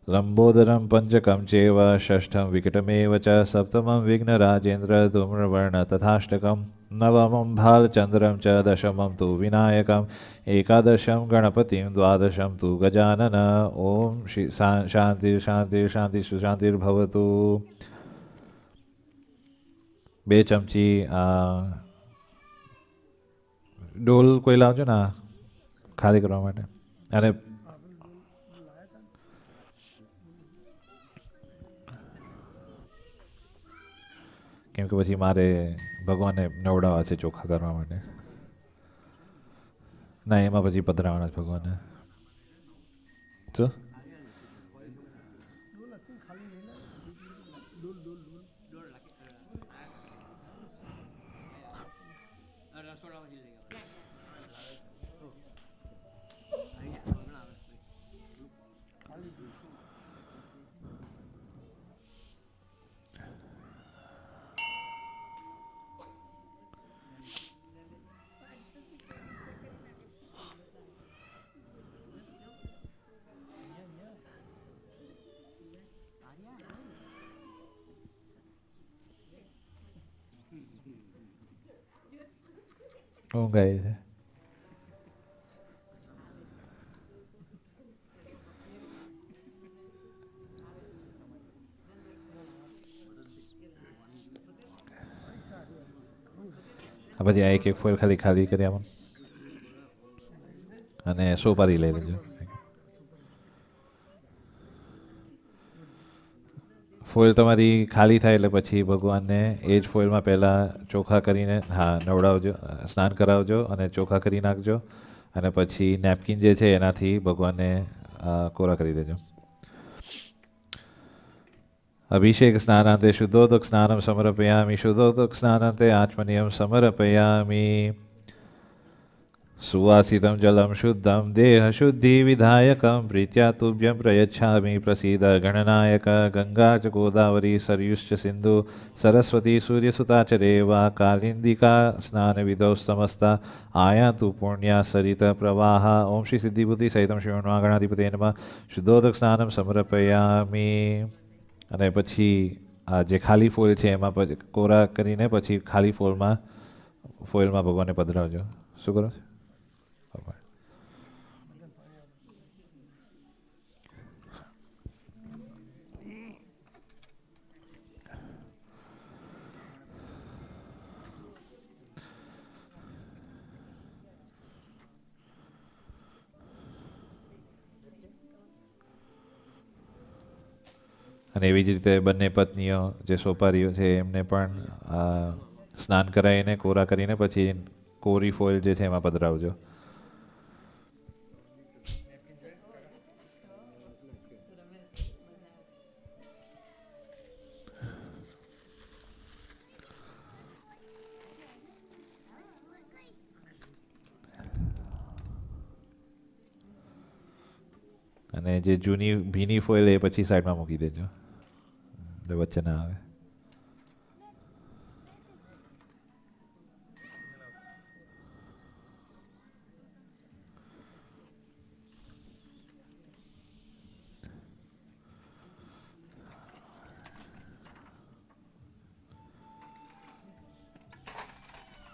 લંબોદરમ પંચકમ ચૈવ ષષ્ઠમ વિકટમેવ ચ સપ્તમં વિઘ્નરાજેન્દ્ર ધૂમ્રવર્ણ તથાષ્ટકમ. નવમં ભાલચંદ્રમ ચ દશમં તુ વિનાયકમ એકાદશમ ગણપતિમ દ્વાદશમ તુ ગજાનન. ઓમ શાંતિ શાંતિ શાંતિ સુશાંતિર્ભવતુ. બે ચમચી ડોલ કોઈ લાવજો ને ખાલી કરવા માટે. અને કેમ કે પછી મારે ભગવાનને નવડાવવા છે ચોખ્ખા કરવા માટે. ના, એમાં પછી પધરાવાના જ ભગવાનને. શું? ઊંઘ આવી છે. પછી આ એક ફોઇલ ખાલી ખાલી કરી આમાં અને સોપારી લઈ લેજો. ફોઇલ તમારી ખાલી થાય એટલે પછી ભગવાનને એ જ ફોઇલમાં પહેલાં ચોખા કરીને નવડાવજો, સ્નાન કરાવજો અને ચોખા કરી નાખજો અને પછી નેપકિન જે છે એનાથી ભગવાનને કોરા કરી દેજો. અભિષેક સ્નાનાંતે શુદ્ધોદક સ્નાનમ સમર્પયામિ, શુદ્ધોદક સ્નાનાંતે આચમનીયમ સમર્પયામિ. સુવાસિતમ જલમ શુદ્ધમ દેહ શુદ્ધિ વિધાયકમ પ્રીત્યા તુભ્યમ પ્રયચ્છામિ પ્રસીદ ગણનાયક. ગંગા ચ ગોદાવરી સરયુશ્ચ સિંધુ સરસ્વતી સૂર્યસુતા ચ રેવા કાલિંદિકા સ્નાનવિધૌ સમસ્તા આયાતુ પુણ્યા સરિત પ્રવાહ. ઓમ શ્રી સિદ્ધિબુદ્ધિ સહિતમ શ્રીમન્મા ગણાધિપતે નમઃ. શુદ્ધોદક સ્નાનમ સમર્પયામિ. અને પછી આ જે ખાલી ફોઇલ છે એમાં પછી કોરા કરીને પછી ખાલી ફોઇલમાં ભગવાનને પધરાવજો. શું કરો છો? અને એવી જ રીતે બંને પત્નીઓ જે સોપારીઓ છે એમને પણ સ્નાન કરાવીને કોરા કરીને પછી કોરી ફોઇલ જે છે એમાં પધરાવજો. અને જે જૂની ભીની ફોઇલ એ પછી સાઈડમાં મૂકી દેજો એટલે વચ્ચે ના આવે.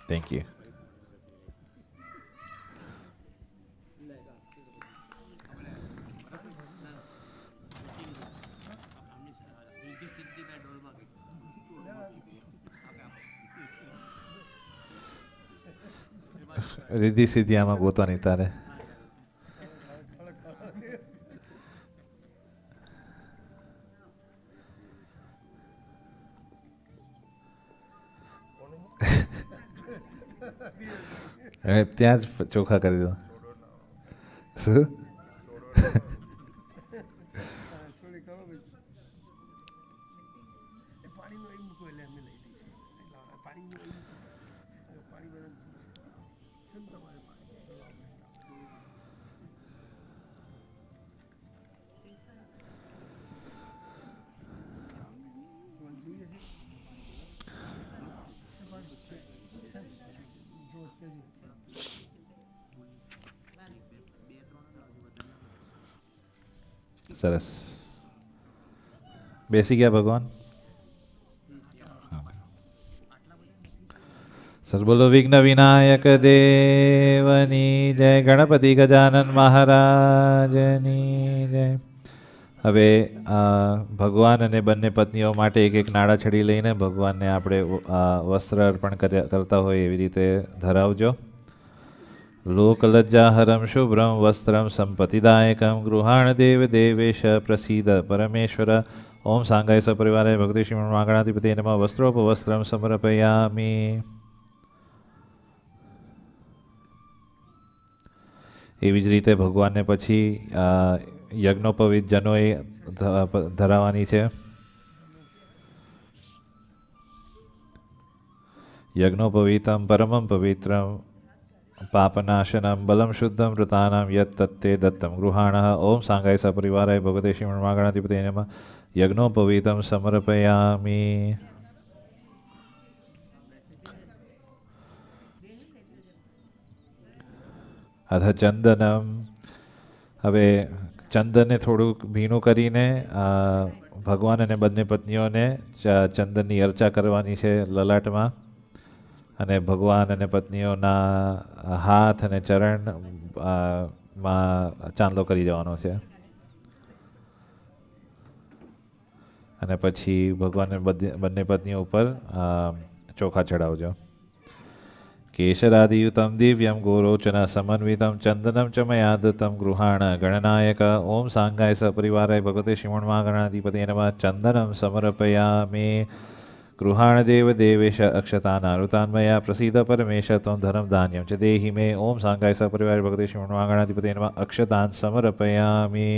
Thank you. રીધી સીધી આમાં ગોતવાની તારે. ત્યાં જ ચોખા કરી દો. શું? સરસ. બેસી ગયા ભગવાન? સર બોલો વિઘ્ન વિનાયક દેવની જય, ગણપતિ ગજાનન મહારાજની જય. હવે ભગવાન અને બંને પત્નીઓ માટે એક એક નાળા છડી લઈને ભગવાનને આપણે વસ્ત્ર અર્પણ કરતા હોય એવી રીતે ધરાવજો. લોકલજ્જાહરમ શુભ્રમ વસ્ત્રમ સંપતિદાયકમ ગૃહાણ દેવ દેવેશ પ્રસીદ પરમેશ્વર. ઓમ સાંગાય સપરિવારે ભક્તિ શ્રીમન્મા ગણાધિપતે નમઃ. વસ્ત્રોપવસ્ત્રમ સમર્પયામિ. એવી જ રીતે ભગવાનને પછી યજ્ઞોપવિત જનોએ ધરાવવાની છે. યજ્ઞોપવિતમ પરમમ પવિત્રમ પાપનાશનમ બલમ શુદ્ધમ વૃતાનામ યત તત્તે દત્તમ ગૃહાણ ઓમ સાંગાય સપરિવારાય ભગવતે શ્રીમન્માગણાધિપતયે નમઃ યજ્ઞોપવિતમ સમર્પયામિ. અથ ચંદનમ. હવે ચંદનને થોડુંક ભીનું કરીને ભગવાન અને બંને પત્નીઓને ચંદનની અર્ચા કરવાની છે લલાટમાં, અને ભગવાન અને પત્નીઓના હાથ અને ચરણ માં ચાંદલો કરી જવાનો છે. અને પછી ભગવાન બંને પત્નીઓ ઉપર ચોખા ચડાવજો. કેશરાદિયુતમ દિવ્યમ ગોરોચન સમન્વિતમ ચંદનમ ચ મયા દત્તમ ગૃહાણ ગણનાયક ઓમ સાંગાય સપરિવારાય ભગવતે શ્રીમન્માગણાધિપતયે નમઃ ચંદનમ સમર્પયામિ. ગૃહાણ દેવ દેવેશ અક્ષતાનારુતાન્મયા પ્રસિદ્ધ પરમેશ ત્વં ધર્મ ધાન્યમ ચ દેહિ મે ઓમ સાંગાય સપરિવારાય ભગવતે શ્રીમન્માગણાધિપતયે નમઃ અક્ષતાન સમર્પયામિ.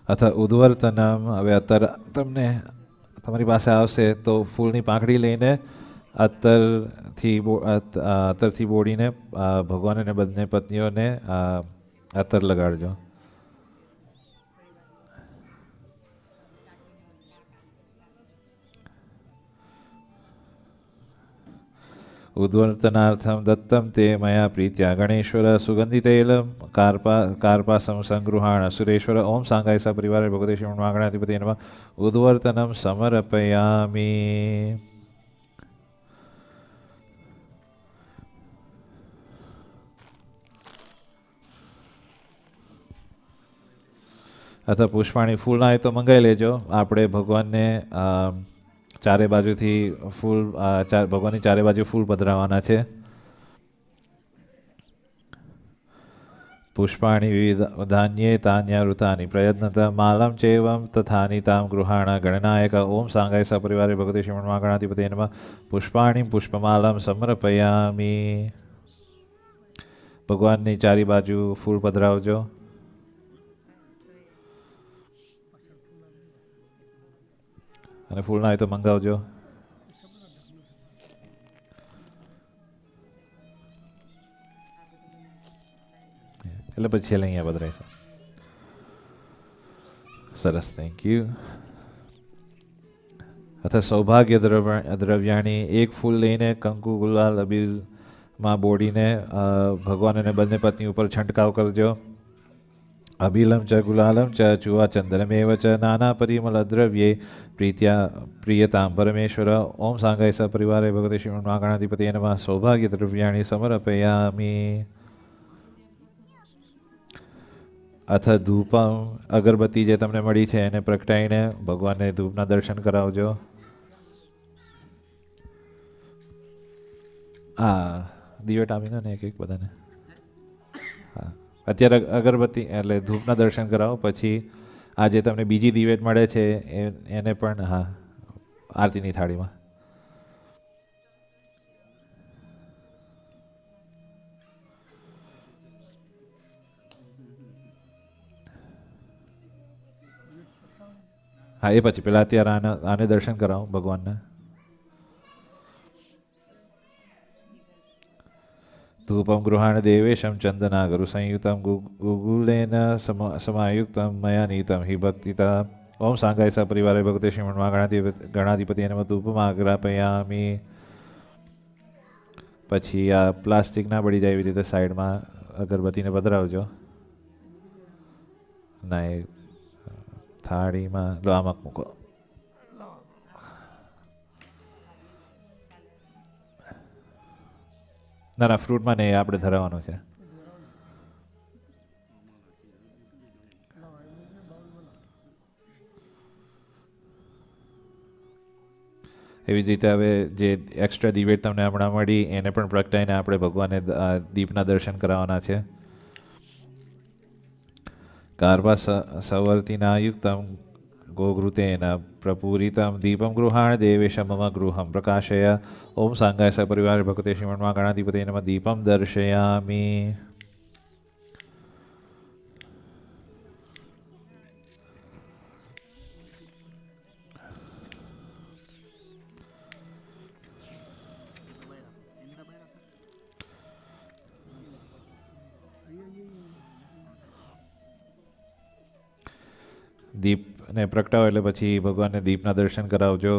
અથ ઉદ્વર્તનમ. હવે અત્તર તમને તમારી પાસે આવશે તો ફૂલની પાંખડી લઈને અત્તરથી બોડીને ભગવાન અને બંને પત્નીઓને અત્તર લગાડજો. ઉદ્વર્તનાર્થમ દત્તમ તે મયા પ્રીત્યા ગણેશ્વર સુગંધિતૈલમ કાર્પાસમ સંગૃહાણ સુરેશ્વર ઓમ સાંગાય સપરિવારાય ભગવતે શ્રીમન્માગણાધિપતયે નમઃ ઉદ્વર્તનમ સમર્પયામિ. અથવા પુષ્પાણી ફૂલના હોય તો મંગાવી લેજો. આપણે ભગવાનને ચારે બાજુથી ફૂલ ભગવાનની ચારે બાજુ ફૂલ પધરાવવાના છે. પુષ્પાણી વિવિધ ધાન્યે તાન્યાવૃતાની પ્રયત્નત માલમ ચેવમ તથાની તામ ગૃહાણ ગણનાયક ઓમ સાંગાય સપરિવારે ભગવતે શ્રીમન્માગણાધિપતયે નમઃ પુષ્પાણી પુષ્પમાલમ સમર્પયામિ. ભગવાનની ચારી બાજુ ફૂલ પધરાવજો. અને ફૂલ ના હોય તો મંગાવજો. એટલે પછી છેલ્લે અહીંયા પધરાય. સરસ, થેન્ક યુ. અથવા સૌભાગ્ય દ્રવ્યાણી. એક ફૂલ લઈને કંકુ ગુલાલ અબીલમાં બોડીને ભગવાન અને બંને પત્ની ઉપર છંટકાવ કરજો. અભિલમ ચ ગુલાલમ ચ ચુવા ચંદનમેવ ચ નાના પરિમલ દ્રવ્યે પ્રિયતામ પરમેશ્વર ઓમ સાંગાય સપરિવારે ભગવતે શ્રીમન્માગણાધિપતયે નમઃ સૌભાગ્ય દ્રવ્યાણી સમર્પયામિ. અથ ધૂપમ. અગરબત્તી જે તમને મળી છે એને પ્રગટાઈને ભગવાનને ધૂપના દર્શન કરાવજો. દિવેટ આપીને ને એક બધાને. હા, અત્યારે અગરબત્તી એટલે ધૂપના દર્શન કરાવો. પછી આ જે તમને બીજી દિવેટ મળે છે એને પણ આરતીની થાળીમાં. હા, એ પછી પેલા અત્યારે આને દર્શન કરાવો ભગવાનના. ધૂપમ ગૃહાણ દેવેશમ ચંદનાગરુ સંયુતમ ગુગુલેન સમાયુક્તમ મયા નીતમ હિ ભક્તિતા ઓમ સાંગાય સપરિવારે ભગવતે શ્રીમન્માગણાધિપતયે નમઃ ધૂપમાગ્રાપયામિ. પછી આ પ્લાસ્ટિક ના પડી જાય એવી રીતે સાઈડમાં અગરબત્તીને પધરાવજો. ના, એ થાળીમાં લો, આમાં મૂકો. ના ના, ફ્રૂટમાં નહીં, આપણે ધરાવવાનું છે. એવી જ રીતે હવે જે એક્સ્ટ્રા દિવેટ તમને હમણાં મળી એને પણ પ્રગટાઈને આપણે ભગવાનને દીપના દર્શન કરાવવાના છે. કાર્પા સવર્તિના યુક્તમ ગોઘૃતેન પ્રપૂરિતમ દીપમ ગૃહાણ દેવેશ મમ ગૃહમ પ્રકાશય ઓમ સાંગાય સપરિવારે ભગવતે શ્રીમન્માગણાધિપતયે નમઃ દીપમ દર્શયામિ. દીપને પ્રગટાવો એટલે પછી ભગવાનને દીપના દર્શન કરાવજો.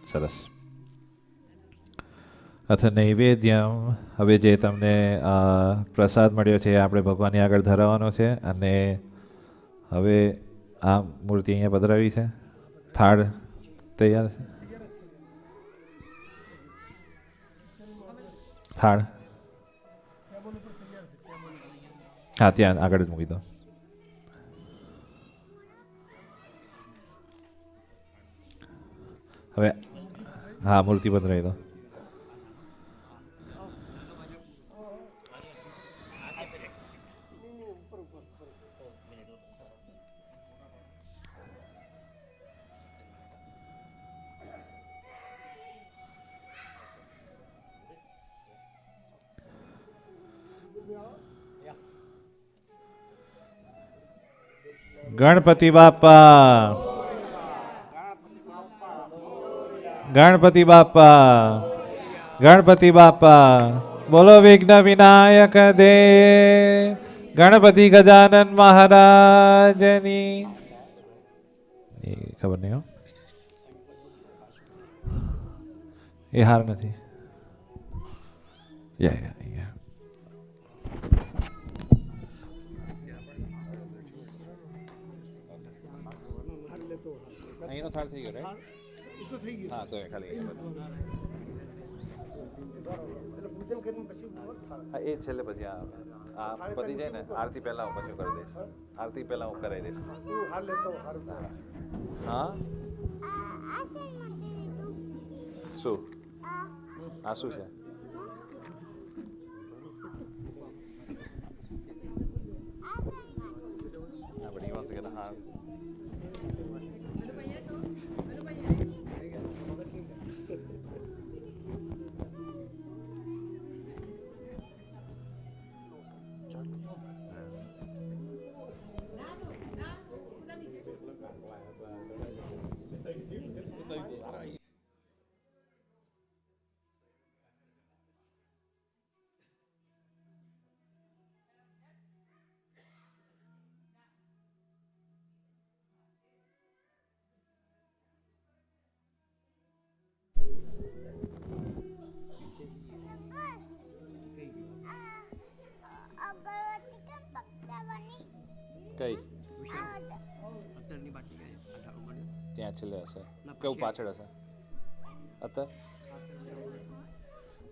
સરસ. અથ નૈવેદ્યમ, હવે જે તમને પ્રસાદ મળ્યો છે એ આપણે ભગવાનની આગળ ધરાવવાનો છે. અને હવે આ મૂર્તિ અહીંયા પધરાવી છે. થાળ તૈયાર છે. થાળ હા ત્યાં આગળ જ મૂકી દો. હવે હા મૂર્તિ પધરાવી દો. ગણપતિ બાપા, ગણપતિ બાપા, ગણપતિ બાપા. બોલો વિઘ્ન વિનાયક દેવ ગણપતિ ગજાનન મહારાજની. એ ખબર નહીં હો, એ હાર નથી. અહીંનો થાળ થઈ ગયો રાઈટ? તો થઈ ગયું. હા તો એ ખાલી હા એ છેલ્લે પછી આ પતી જાય ને આરતી પહેલા હું પછી કરી દઈશ. આરતી પહેલા હું કરાવી દઈશ. હા શું આ શું છે? હા કઈ ત્યાં છેલ્લે હશે કેવું પાછળ હશે અત્યારે.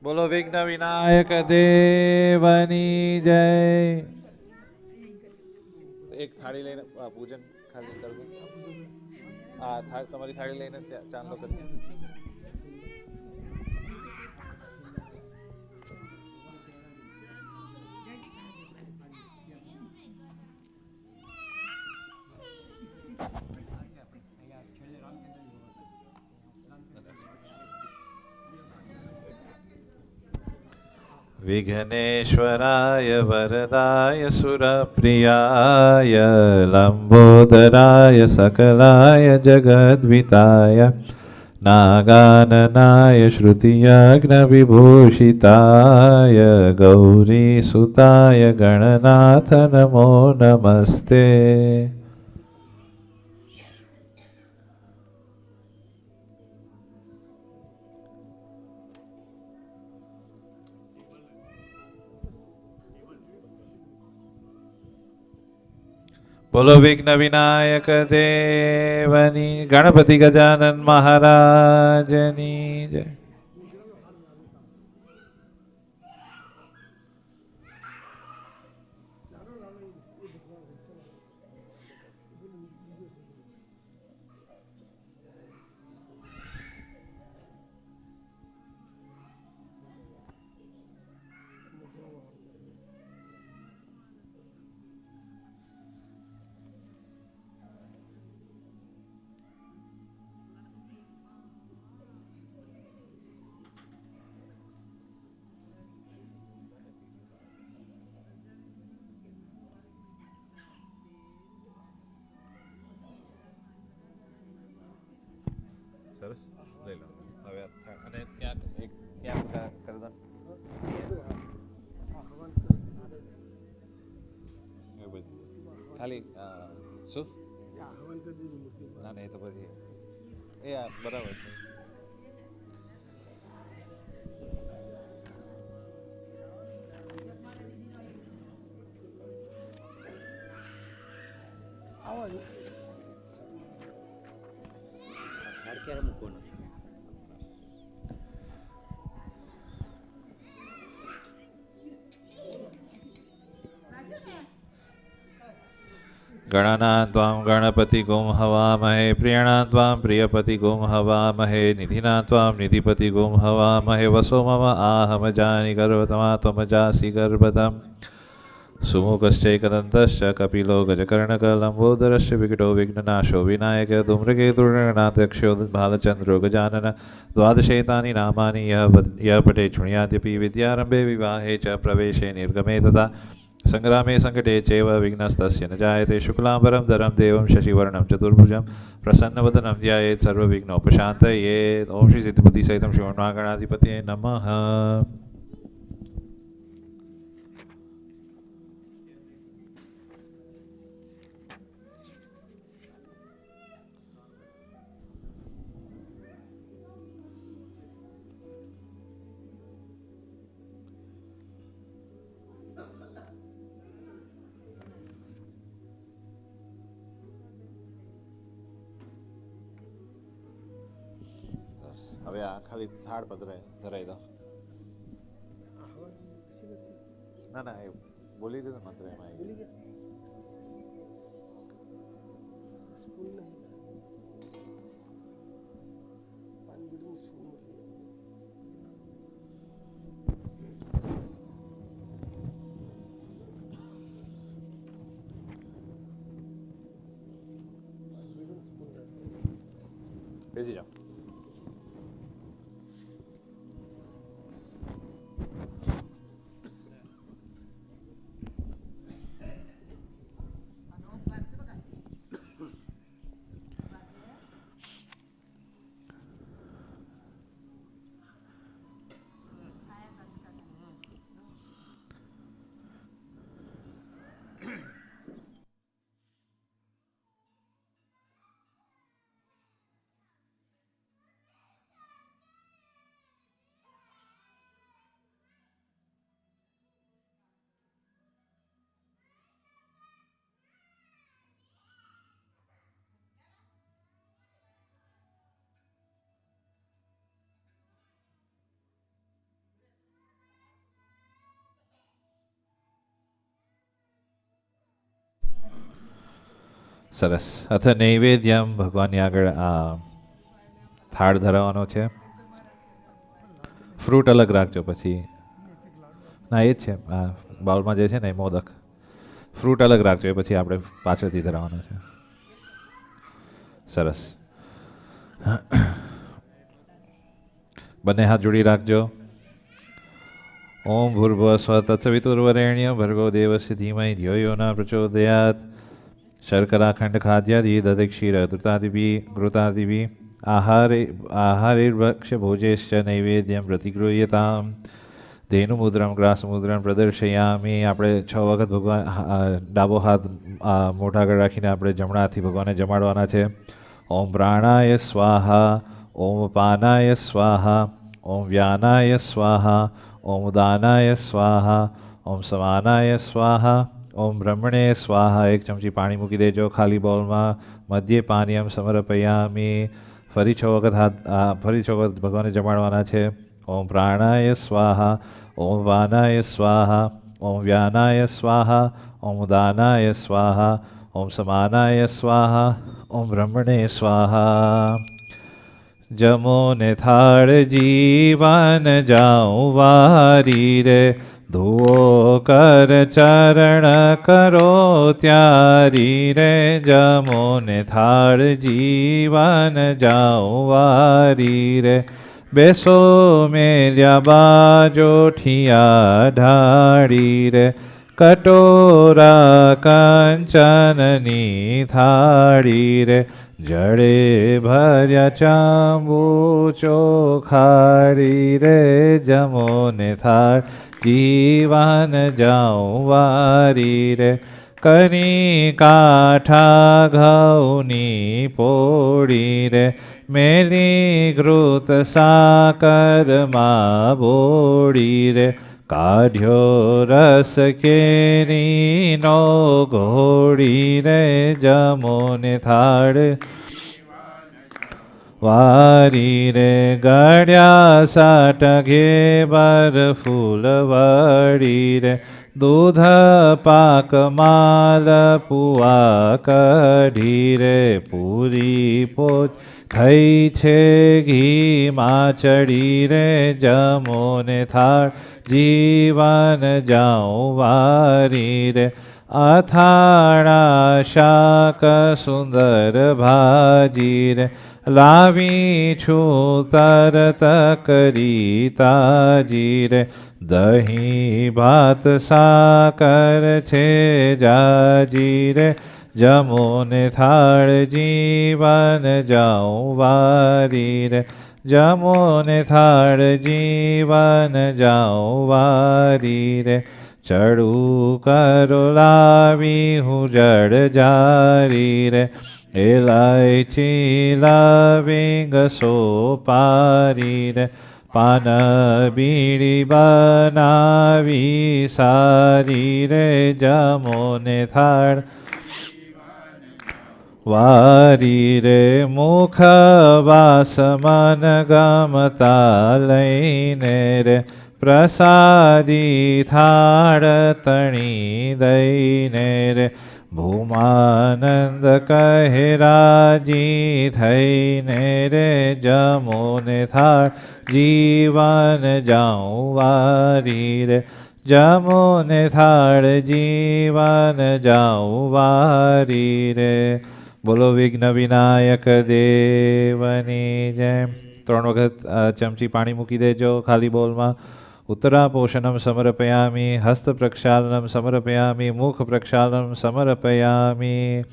બોલો વિઘ્ન વિનાયક દેવની જય. એક થાળી લઈને પૂજન ખાલી કરજો. હા તમારી થાળી લઈને ચાંદલો કરજો. વિઘ્નેશ્વરાય વરદાય સુરપ્રિયાય લંબોદરાય સકલાય જગદ્વિતાય નાગાનનાય શ્રુતિયજ્ઞ વિભૂષિતાય ગૌરીસુતાય ગણનાથ નમો નમસ્તે. બોલો વિઘ્ન વિનાયક દેવની ગણપતિ ગજાનન મહારાજની જય. ખાલી શું ના નહીં તો પછી એ બરાબર છે. ક્યારે મૂકવાનો છે? ગણાનાં ત્વાં ગણપતિ ગુમ હવામહે પ્રિયણાં ત્વાં પ્રિયપતિ ગુમ હવામહે નિધિનાં ત્વાં નિધિપતિ ગુમ હવામહે વસો મમ આહમ જાની ગર્ભતમા ત્વમજાસી ગર્ભતમ સુમુખશ્ચૈકદંતશ્ચ કપિલો ગજકર્ણક લંબોદરશ્ચ વિકટો વિઘ્નનાશો વિનાયક ધૂમ્રકેતુર્ગણાધ્યક્ષો બાલચંદ્રો ગજાનન દ્વાદશેતાની નામાની યહ પઠે શૃણ્યાદ્યપી વિદ્યારંભે વિવાહે ચ પ્રવેશે નિર્ગમે તથા સંગ્રામે સંકટે ચૈવ વિઘ્નस्तस्य न जायते शुक्लांबरं धरं देवं शशिवर्णं चतुर्भुजं प्रसन्नवदनं ध्यायेत् सर्वविघ्नोपशान्तये. ओम श्री सिद्धिबुद्धि सहितं श्रीमन्महागणाधिपतये नमः. હવે આ ખાલી થાળ ધરાઈ દો. ના ના એ બોલી દે મંત્ર એમાં આવી ગયો. બેસી જાઓ. સરસ. અથ નૈવેદ્યમ ભગવાનની આગળ આ થાળ ધરાવવાનો છે. ફ્રૂટ અલગ રાખજો પછી. ના એ જ છે આ બાઉલમાં જે છે ને એ મોદક. ફ્રૂટ અલગ રાખજો એ પછી આપણે પાછળથી ધરાવવાનો છે. સરસ. બંને હાથ જોડી રાખજો. ઓમ ભૂર્ભુવઃ સ્વઃ તત્સવિતુર્વરેણ્યં ભર્ગો દેવસ્ય ધીમહિ ધિયો યો ન પ્રચોદયાત. शर्कराखंड खाद्यादि दधिक्षीर घृतादिभिः आहारेर्भक्ष्य भोजेश्च नैवेद्यं प्रतिगृह्यताम्. धेनुमुद्रं ग्रासमुद्रं प्रदर्शयामी. આપણે 6 વખત ભગવાન ડાબો હાથ મોઢા આગળ રાખીને આપણે જમણા હાથથી ભગવાનને જમાડવાના છે. ઓમ પ્રાણાય સ્વાહા, ઓમ પાનાય સ્વાહા, ઓમ વ્યાનાય સ્વાહા, ઓમ ઉદાનાય સ્વાહા, ઓમ સમાનાય સ્વાહા, ઓમ બ્રહ્મણે સ્વાહા. 1 ચમચી પાણી મૂકી દેજો ખાલી બાઉલમાં. મધ્યે પાનીયમ સમર્પયામી. ફરી 6 વખત ભગવાનને જમાડવાના છે. ઓમ પ્રાણાય સ્વાહા, ઓમ વાનાય સ્વાહા, ઓમ વ્યાનાય સ્વાહા, ઓમ ઉદાનાય સ્વાહા, ઓમ સમાનાય સ્વાહા, ઓમ બ્રહ્મણે સ્વાહા. જમો ને થાળ જીવન જાઉં વારી રે. ધુઓ કર ચરણ કરો ત્યારી રે. જમો ને થાળ જીવન જાઉં વારી રે. બેસો મેલ્યા બાજોઠિયા ઢાળી રે. કટોરા કંચનની થાળી રે. જળે ભર્યા ચાંબુ ચોખાડી રે. જમો ને થાળ જીવન જાઉં વારી રે. કરી કાઠા ઘઉંની પોળી રે, મેલી ઘૃત સાકરમાં બોળી રે, કાઢ્યો રસ કેરીનો ઘોડી રે, જમોને થાળ વારી રે, ગળ્યા સાટઘે બર ફૂલ વળી રે, દૂધ પાક માલ પુઆ કઢી રે, પૂરી પોચ થઈ છે ઘીમાં ચડી રે, જમોને થાળ જીવન જાઉં વારી રે, અથાણા શાક સુંદર ભાજી રે, લાવી છું તરત કરી તાજી રે, દહીં ભાત સાકર છે જાજી રે, જમોને થાળ જીવન જાઉં વારી રે, જમોને થાળ જીવન જાઉં વારી રે, ચડું કરો લાવી હું જડ જારી રે, એલાયચી લવિંગ સોપારી રે, પાન બીડી બનાવી સારી રે, જમોને થાળ વારી રે, મુખ વાસ મન ગમતા લઈને રે, પ્રસાદી થાળ તણી દઈને રે, ભૂમાનંદ કહે રાજી થઈને રે, જમોને થાળ જીવન જાઉં વારી રે, જમોને થાળ જીવન જાઉં વારી રે. બોલો વિઘ્ન વિનાયક દેવની જય. 3 વખત ચમચી પાણી મૂકી દેજો ખાલી બોલમાં. ઉત્તરાપોષણમ સમર્પયામિ, હસ્ત પ્રક્ષાલનમ સમર્પયામિ, મુખ પ્રક્ષાલનમ સમર્પયામિ.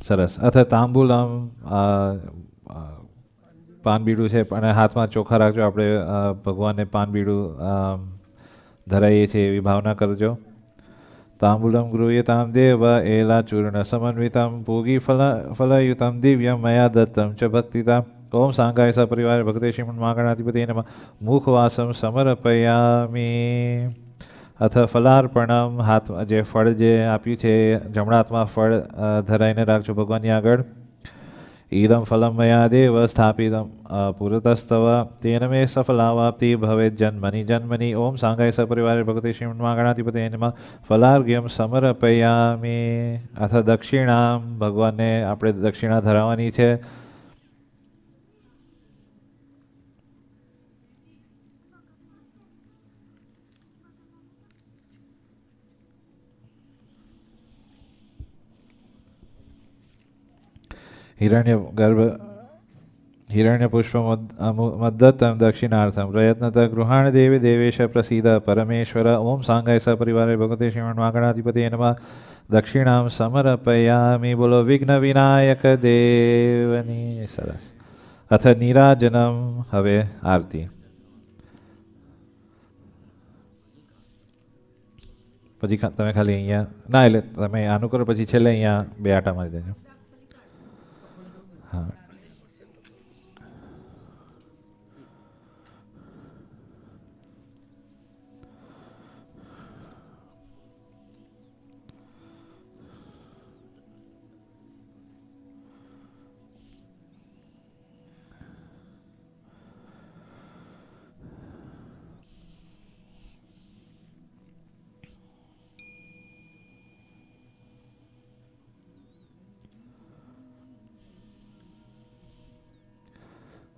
સરસ. અથ તાંબુલમ, પાનબીડું છે અને હાથમાં ચોખા રાખજો. આપણે ભગવાનને પાનબીડું ધરાઈએ છીએ એવી ભાવના કરજો. તાંબુલમ ગૃહ્યતામ દેવ એલાચૂર્ણ સમન્વિતમ પૂગી ફલયુતમ દિવ્યમ મયા દત્તમ ચ ભક્તિતા. ઓમ સાંગાય સપરિવારે ભક્તે શ્રીમન મહાગણાધિપતિ નમઃ. મુખવાસમ સમર્પયામિ. અથ ફલાર્પણમ, હાથ જે ફળ જે આપ્યું છે જમણા હાથમાં ફળ ધરાઈને રાખજો ભગવાનની આગળ. ઈદમ ફલમ મયા દેવ સ્થાપિતમ પુરતસ્તવ તેન મે સફલાવાપ્તિ ભવેત જન્મની જન્મની. ઓમ સાંગાય સપરિવારે ભગવતે શ્રીમન મહાગણાધિપતિ નમઃ. ફલાર્ઘ્યમ સમર્પયામિ. અથ દક્ષિણામ, ભગવાનને આપણે દક્ષિણા ધરાવવાની છે. હિરણ્ય પુષ્પ મદ્દત્તમ દક્ષિણાર્થમ પ્રયત્નત ગૃહાણ દેવી દેવેશ પ્રસીદ પરમેશ્વર. ઓમ સાંગાય સપરિવારે ભગવતે શ્રીમન મહાગણાધિપતિ નમઃ. દક્ષિણામ સમર્પયામિ. બોલો વિઘ્ન વિનાયક દેવની. સરસ. અથ નિરાજનમ, હવે આરતી. પછી તમે ખાલી અહીંયા ના, એટલે તમે આનું કરો પછી છેલ્લે અહીંયા 2 આટા મારી દેજો. હા.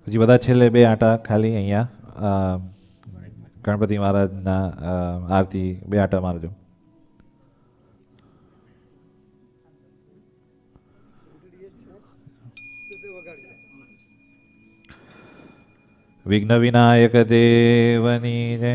પછી બધા છેલ્લે 2 આટા ખાલી અહીંયા ગણપતિ મહારાજના આરતી 2 આટા મારજો. વિઘ્ન વિનાયક દેવની જય.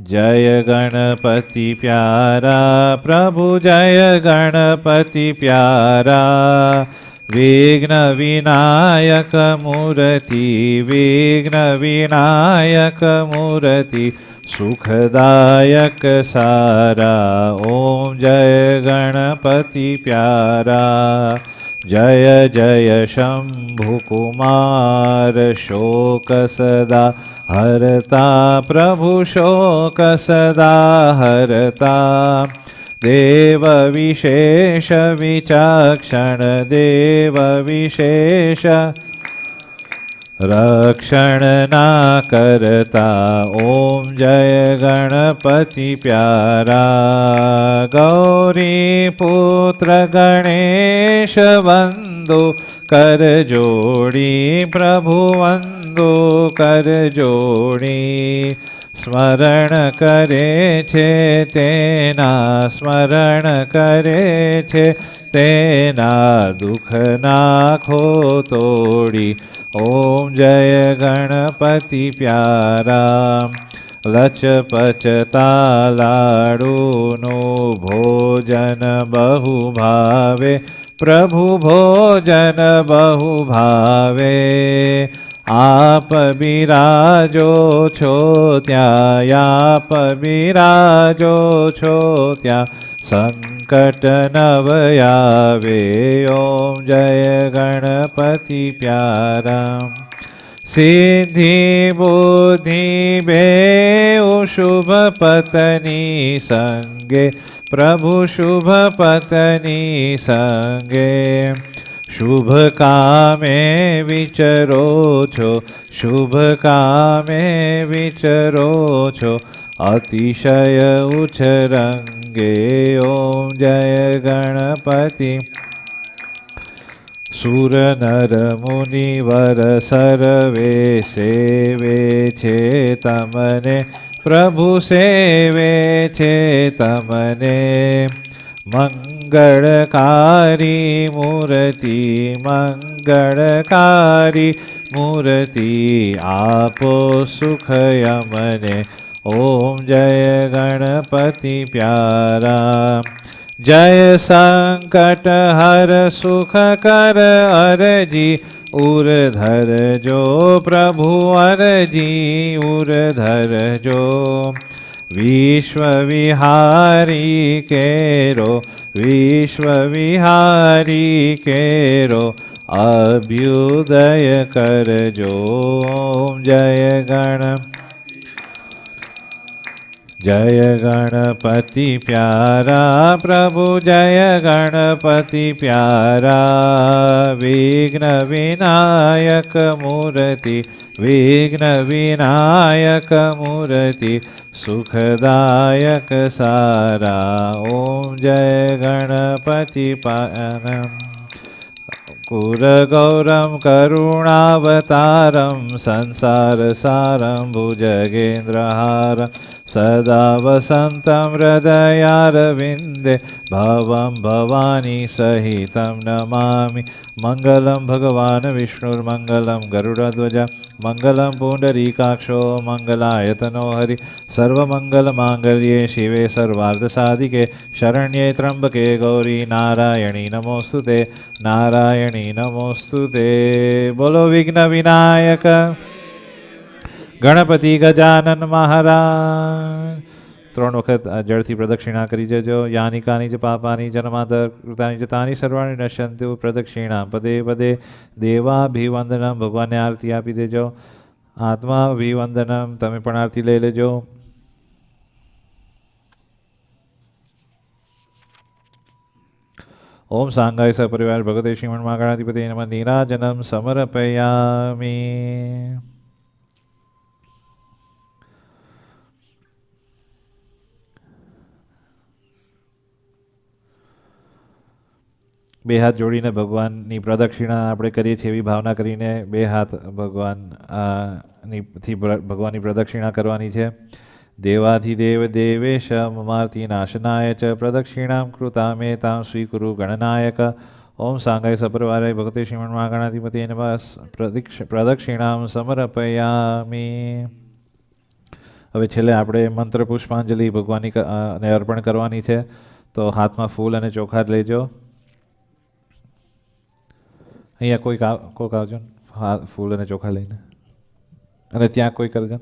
જય ગણપતિ પ્યારા પ્રભુ, જય ગણપતિ પ્યારા. વિઘ્ન વિનાયક મૂર્તિ, વિઘ્ન વિનાયક મૂર્તિ, सुखदायक सारा। ओम जय गणपति प्यारा। जय जय शंभु कुमार शोक सदा हरता। प्रभु शोक सदा हरता। देव विशेष विचक्षण देव विशेष रक्षण ना करता। ओम जय गणपति प्यारा। गौरी पुत्र गणेश वंदो कर जोड़ी। प्रभु वंदो कर जोड़ी। स्मरण करे छे तेना स्मरण करे छे तेना दुख नाखो तोड़ी। ओम जय गणपति प्यारा। लचपचता लाडूनो भोजन बहु भावे। प्रभु भोजन बहु भावे। आप बिराजो छो त्या आप बिराजो छो त्या संकट नव आवे। ओम जय गणपति प्यारा। सिद्धि बुद्धि बेउ शुभ पत्नी संगे। प्रभु शुभ पत्नी संगे। शुभ कामे विचरो छो शुभ कामे विचरो छो अतिशय उछरंगे। ओम जय गणपति। सुर नर मुनिवर सर्वे सेवे छे तमने। प्रभु सेवे छे तमने। मंगलकारी मूर्ति मंगलकारी मूर्ति आपो सुख यमने। ओम जय गणपति प्यारा। जय संकट हर सुख कर अरजी उर्धर जो। प्रभु अरजी उर्धर जो। विश्व विहारी केरो विश्व विहारी केरो अभ्युदय कर जो। जय गणपति प्यारा। प्रभु जय गणपति प्यारा। विघ्न विनायक मूर्ति विघ्न विनायक मूर्ति सुखदायक सारा। ओम जय गणपति पारा। कुरगौरम करुणावतारम संसार सारम भुजगेन्द्रहारम सदा वसन्तं हृदयारविन्दे भवं भवानी सहितं नमामि। मंगलम भगवान विष्णुर्मंगलम गरुड़ध्वज मंगलम पुंडरीकाक्षो मंगलायतनो हरि। सर्वमंगल मांगल्ये शिवे सर्वार्थ साधिके शरण्ये त्र्यंबके गौरी नारायणी नमोस्तुते नारायणी नमोस्तुते। बोलो विघ्न विनायक गणपति गजानन महाराज। 3 વખત જળથી પ્રદક્ષિણા કરી જજો. યાની કાની ચ પાપાની જન્માદર કૃતાની ચ તાની સર્વાણી નશ્યંતુ પ્રદક્ષિણા પદે પદે. દેવાભિવંદનમ ભગવાનને આરતી આપી દેજો. આત્માભિવંદનમ તમે પણ આરતી લઈ લેજો. ओम सांगाय सपरिवार भगवते श्रीमन महागणाधिपति नमः नीराजनम समर्पयामि। બે હાથ જોડીને ભગવાનની પ્રદક્ષિણા આપણે કરીએ છીએ એવી ભાવના કરીને બે હાથ ભગવાનની પ્રદક્ષિણા કરવાની છે. देवाधिदेव देवेश ममार्ति नाशनाय च प्रदक्षिणां कृता मे तां स्वीकुरु गणनायक। ओम सांगाय सपरिवाराय भगवते श्रीमन्महागणाधिपतये नमः प्रदक्षिणां समर्पयामि। હવે છેલ્લે આપણે મંત્ર પુષ્પાંજલિ ભગવાનને અર્પણ કરવાની છે. તો હાથમાં ફૂલ અને ચોખા લેજો. અહીંયા કોઈક આવજો ફૂલ અને ચોખા લઈને, અને ત્યાં કોઈ કરજો.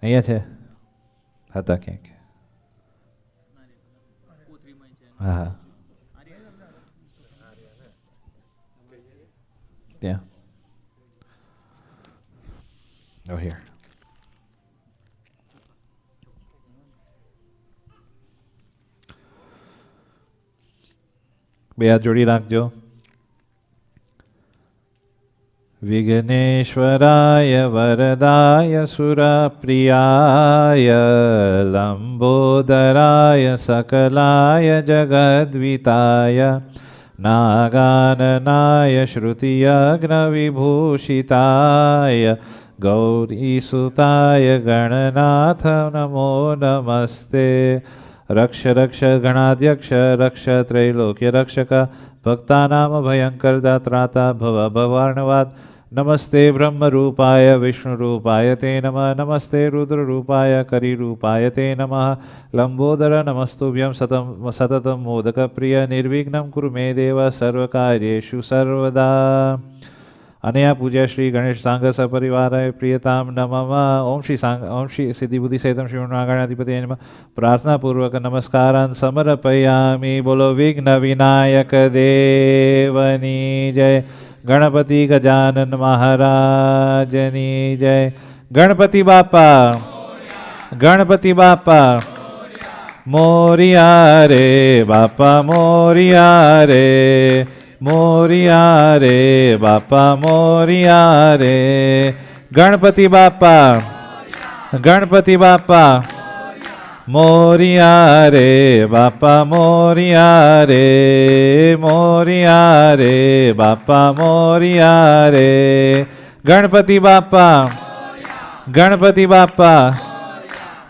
અહીંયા છે, હતા ક્યાંક? હા હા, ત્યાં. Oh, here. બે હાથ જોડી રાખજો. વિઘ્નેશ્વરાય વરદાય સુરપ્રિયાય લંબોદરાય સકલાય જગદ્વિતાય નાગાનનાય શ્રુતિયજ્ઞવિભૂષિતાય ગૌરીસુતાય ગણનાથ નમો નમસ્તે. રક્ષ રક્ષ ગણાધ્યક્ષ રક્ષ ત્રૈલોક્ય રક્ષક ભક્તાનામ ભયંકર દાત્રાતા ભવ ભવાર્ણવાદ. નમસ્તે બ્રહ્મરૂપાય વિષ્ણુરૂપાય તે નમઃ. નમસ્તે રુદ્રરૂપાય કરીરૂપાય તે નમઃ. લંબોદર નમસ્તુભ્યં સતતમ મોદક પ્રિય નિર્વિઘ્ન કુરુ મે દેવ સર્વકાર્યેષુ સર્વદા. અને આ પૂજા શ્રી ગણેશ સાંગ સપરિવારાય પ્રિયતામ નમઃ. ઓમ શ્રી સિદ્ધિ બુદ્ધિ સહિતમ શ્રી નાગાણાધિપતિ નમઃ. પ્રાર્થનાપૂર્વક નમસ્કારાન સમર્પયામિ. બોલો વિઘ્ન વિનાયક દેવની જય. ગણપતિ ગજાનન મહારાજની જય. ગણપતિ બાપા, ગણપતિ બાપા મોરિયા રે. બાપા મોરિયા રે, મોરિયા રે. બાપા મોરિયા રે. ગણપતિ બાપા, ગણપતિ બાપા મોરિયા રે. બાપા મોરિયા રે, મોરિયા રે. બાપા મોરિયા રે. ગણપતિ બાપા, ગણપતિ બાપા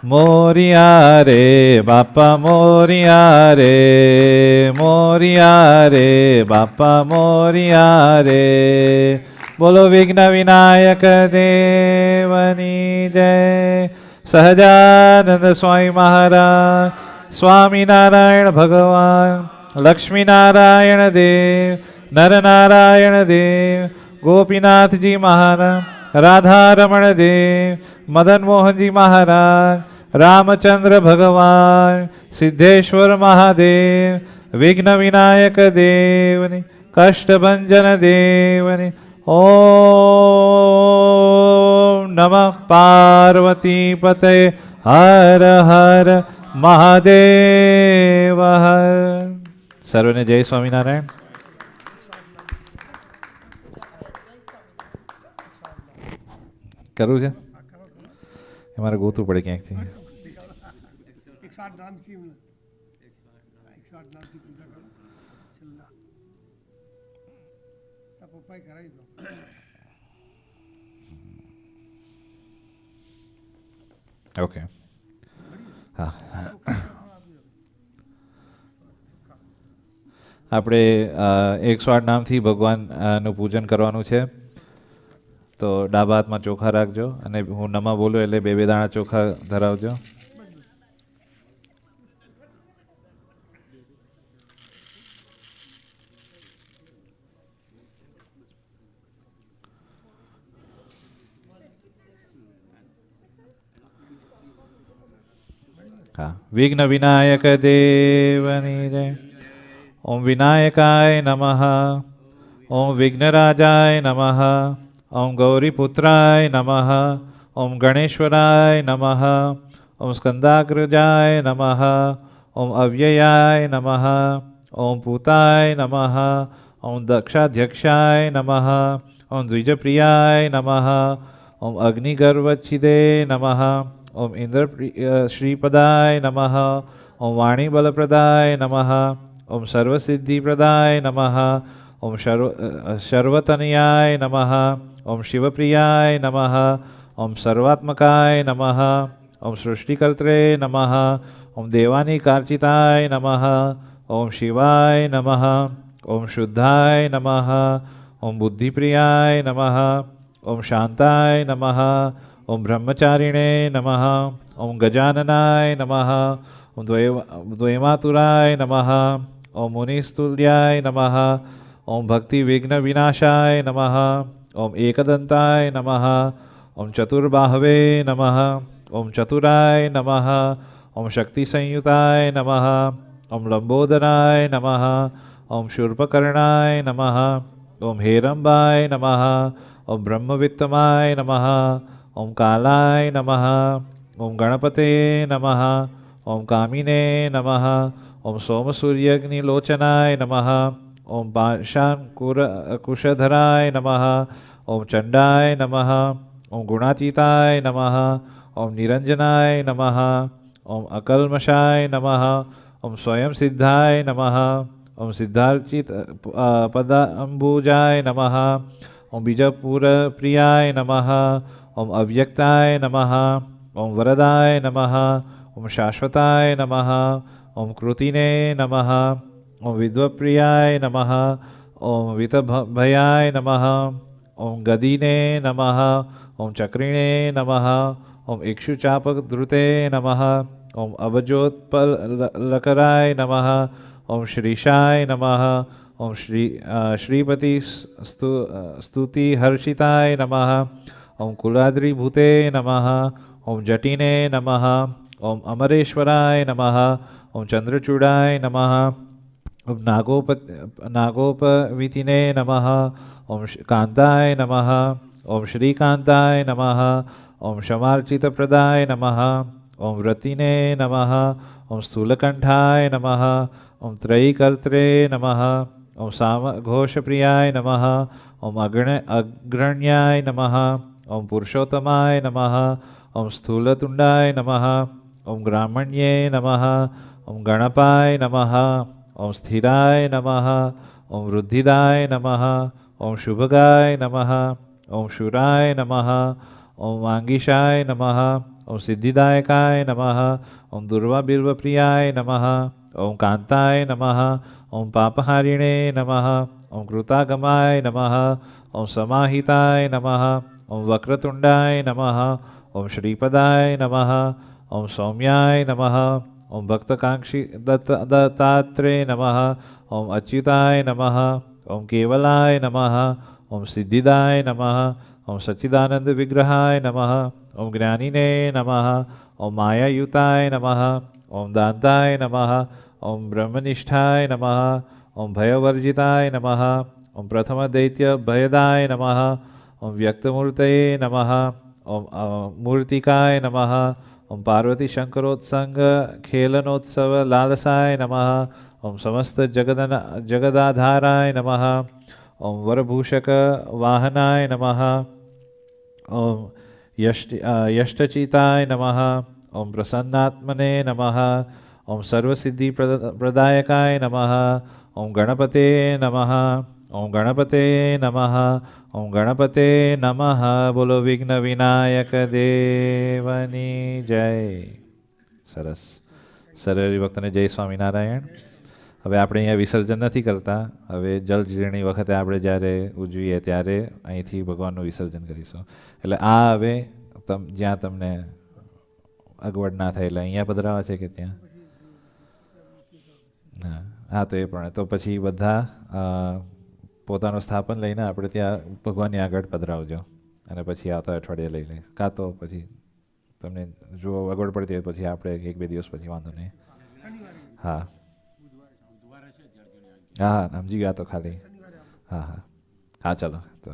મોરિયા રે. બાપા મોરિયા રે, મોરિયા રે. બાપા મોરિયા રે. બોલો વિઘ્ન વિનાયક દેવની જય. સહજાનંદ સ્વામી મહારાજ, સ્વામિનારાયણ ભગવાન, લક્ષ્મીનારાયણ દેવ, નરનારાયણ દેવ, ગોપીનાથજી મહારાજ, રાધારમણ દેવ, મદન મોહનજી મહારાજ, રામચંદ્ર ભગવાન, સિદ્ધેશ્વર મહાદેવ, વિઘ્ન વિનાયક દેવની, કષ્ટભંજન દેવની. ઓમ નમઃ પાર્વતી પતય. હર હર મહાદેવ હર. સર્વને જય સ્વામિનારાયણ. કરવું છે? મારે ગોતું પડે ક્યાંકથી. ઓકે, હા. આપણે 108 નામથી ભગવાનનું પૂજન કરવાનું છે. તો ડાબા હાથમાં ચોખા રાખજો અને હું નમઃ બોલું એટલે બે દાણા ચોખા ધરાવજો. હા. વિઘ્ન વિનાયક દેવની જય. ઓમ વિનાયકાય નમઃ. ઓમ વિઘ્નરાજાય નમઃ. ઓમ ગૌરીપુત્રાય નમઃ. ઓમ ગણેશ્વરાય નમઃ. ઓમ સ્કંદાગ્રજાય નમઃ. ઓમ અવ્યયાય નમઃ. ઓમ પૂતાય નમઃ. ઓમ દક્ષાધ્યક્ષાય નમઃ. ઓમ દ્વિજપ્રિયાય નમઃ. ઓમ અગ્નિગર્વચ્છિદે નમઃ. ઓમ ઇન્દ્ર શ્રીપદાય નમઃ. ઓમ વાણીબલપ્રદાય નમઃ. ઓમ સર્વસિદ્ધિપ્રદાય નમઃ. ઓમ સર્વતનયાય નમઃ. ઓમ શિવપ્રિયાય નમઃ. ઓમ સર્વાત્મકાય નમઃ. ઓમ સૃષ્ટિકર્ત્રે નમઃ. ઓમ દેવાની કાર્ચિતાય નમઃ. ઓમ શિવાય નમઃ. ઓમ શુદ્ધાય નમઃ. ઓમ બુદ્ધિપ્રિયાય નમઃ. ઓમ શાંતાય નમઃ. ઓમ બ્રહ્મચારિણે નમઃ. ઓમ ગજાનનાય નમઃ. ઓમ દ્વૈમાતુરાય નમઃ. ઓમ મુનિસ્તુલ્યાય નમઃ. ઓમ ભક્તિ વિઘ્ન વિનાશાય નમઃ. ઓમ એકદંતાય નમઃ. ઓમ ચતુર્બાહવે નમઃ. ઓમ ચતુરાય નમઃ, ઓમ શક્તિ સંયુતાય નમઃ, ઓમ લંબોદરાય નમઃ, ઓમ શૂર્પકર્ણાય નમઃ, ઓમ હેરંબાય નમઃ, ઓમ બ્રહ્મવિત્તમાય નમઃ, ઓમ કાલાય નમઃ, ઓમ ગણપતે નમઃ, ઓમ કામિને નમઃ, ઓમ સોમસૂર્યગ્નિલોચનાય નમઃ, ઓમ કુશધરાય નમઃ, ઓમ ચંડાય નમઃ, ઓમ ગુણાતીતાય નમઃ, ઓમ નિરંજનાય નમઃ, ઓમ અકલ્મષાય નમઃ, ઓમ સ્વયં સિદ્ધાય નમઃ, ઓમ સિદ્ધાર્ચિત પદાંબુજાય નમઃ, ઓમ બીજપુર પ્રિયાય નમઃ, ઓમ અવ્યક્તાય નમઃ, ઓમ વરદાય નમઃ, ઓમ શાશ્વતાય નમઃ, ઓમ કૃતિને નમઃ, ઓમ વિદ્વપ્રિયાય નમઃ, ઓમ વિતભયાય નમઃ, ઓમ ગદીને નમઃ, ઓમ ચક્રિણે નમઃ, ઓમ ઇક્ષુચાપકધૃતે નમઃ, ઓમ અબજોત્પલકરાય નમઃ, ઓમ શ્રીશાય નમઃ, ઓમ શ્રીપતિ સ્તુતિહર્ષિતાય નમઃ, ઓમ કુલાદ્રીભૂતે નમઃ, ઓમ જટિને નમઃ, ઓમ અમરેશ્વરાય નમઃ, ઓમ ચંદ્રચૂડાય નમઃ, ઓમ નાગોપવિતિને નમઃ, ઓમ કાંતાય નમઃ, ઓમ શ્રીકાંતાય નમઃ, ઓમ શમાર્ચિતપ્રદાય નમઃ, ઓમ વ્રતિને નમઃ, ઓમ સ્થૂલકંઠાય નમઃ, ઓમ ત્રયીકર્ત્રે નમઃ, ઓમ સામઘોષપ્રિયાય નમઃ, ઓમ અગ્રણ્યાય નમઃ, ઓમ પુરુષોત્તમાય નમઃ, ઓમ સ્થૂલતુંડાય નમઃ, ઓમ ગ્રામણ્યે નમઃ, ઓમ ગણપાય નમઃ, ઓમ સ્થિરાય નમઃ, ઓમ વૃદ્ધિદાય નમઃ, ઓમ શુભગાય નમઃ, ઓમ શુરાય નમઃ, ઓમ વાંગીશાય નમઃ, ઓમ સિદ્ધિદાયકાય નમઃ, ઓમ દુર્વાબિલ્વપ્રિયાય નમઃ, ઓમ કાંતાય નમઃ, ઓમ પાપહારિણે નમઃ, ઓમ કૃતાગમાય નમઃ, ઓમ સમાહિતાય નમઃ, ઓમ વક્રતુંડાય નમઃ, ઓમ શ્રીપદાય નમઃ, ઓમ સૌમ્યાય નમઃ, ઓમ ભક્તકાંક્ષી દત્તાત્રે નમઃ, ઓમ અચ્યુતાય નમઃ, ઓમ કેવલાય નમઃ, ઓમ સિદ્ધિદાય નમઃ, ઓમ સચ્ચિદાનંદ વિગ્રહાય નમઃ, ઓમ જ્ઞાનિને નમઃ, ઓમ માયાયુતાય નમઃ, ઓમ દાંતાય નમઃ, ઓમ બ્રહ્મનિષ્ઠાય નમઃ, ઓમ ભયવર્જિતાય નમઃ, ઓમ પ્રથમ દૈત્ય ભયદાય નમઃ, ઓમ વ્યક્તમૂર્તયે નમઃ, ઓમ મૂર્તિકાય નમઃ, ઓમ પાર્વતી શંકરોત્સંગ ખેલનોત્સવ લાલસાય નમઃ, ઓમ સમસ્ત જગદાધારાય નમઃ, ઓમ વરભૂષક વાહનાય નમઃ, ઓમ યષ્ટચિતાય નમઃ, ઓમ પ્રસન્નાત્મને નમઃ, ઓમ સર્વસિદ્ધિ પ્રદાયકાય નમઃ, ઓમ ગણપતે નમઃ, ઓમ ગણપતે નમઃ, ઓમ ગણપતે નમઃ. બોલો વિઘ્ન વિનાયક દેવની જય. સરસ. સર્વ ભક્તોને જય સ્વામિનારાયણ. હવે આપણે અહીંયા વિસર્જન નથી કરતા. હવે જલજીરણી વખતે આપણે જ્યારે ઉજવીએ ત્યારે અહીંથી ભગવાનનું વિસર્જન કરીશું. એટલે આ હવે જ્યાં તમને અગવડ ના થાય એટલે અહીંયા પધરાવા છે કે ત્યાં? હા હા, તો એ પણ તો પછી બધા પોતાનું સ્થાપન લઈને આપણે ત્યાં ભગવાનની આગળ પધરાવજો અને પછી આવતા અઠવાડિયે લઈ લઈશ. કાં તો પછી તમને જો અગવડ પડતી હોય પછી આપણે 1-2 દિવસ પછી વાંધો નહીં. હા હા સમજી ગયા તો ખાલી. હા હા હા, ચાલો તો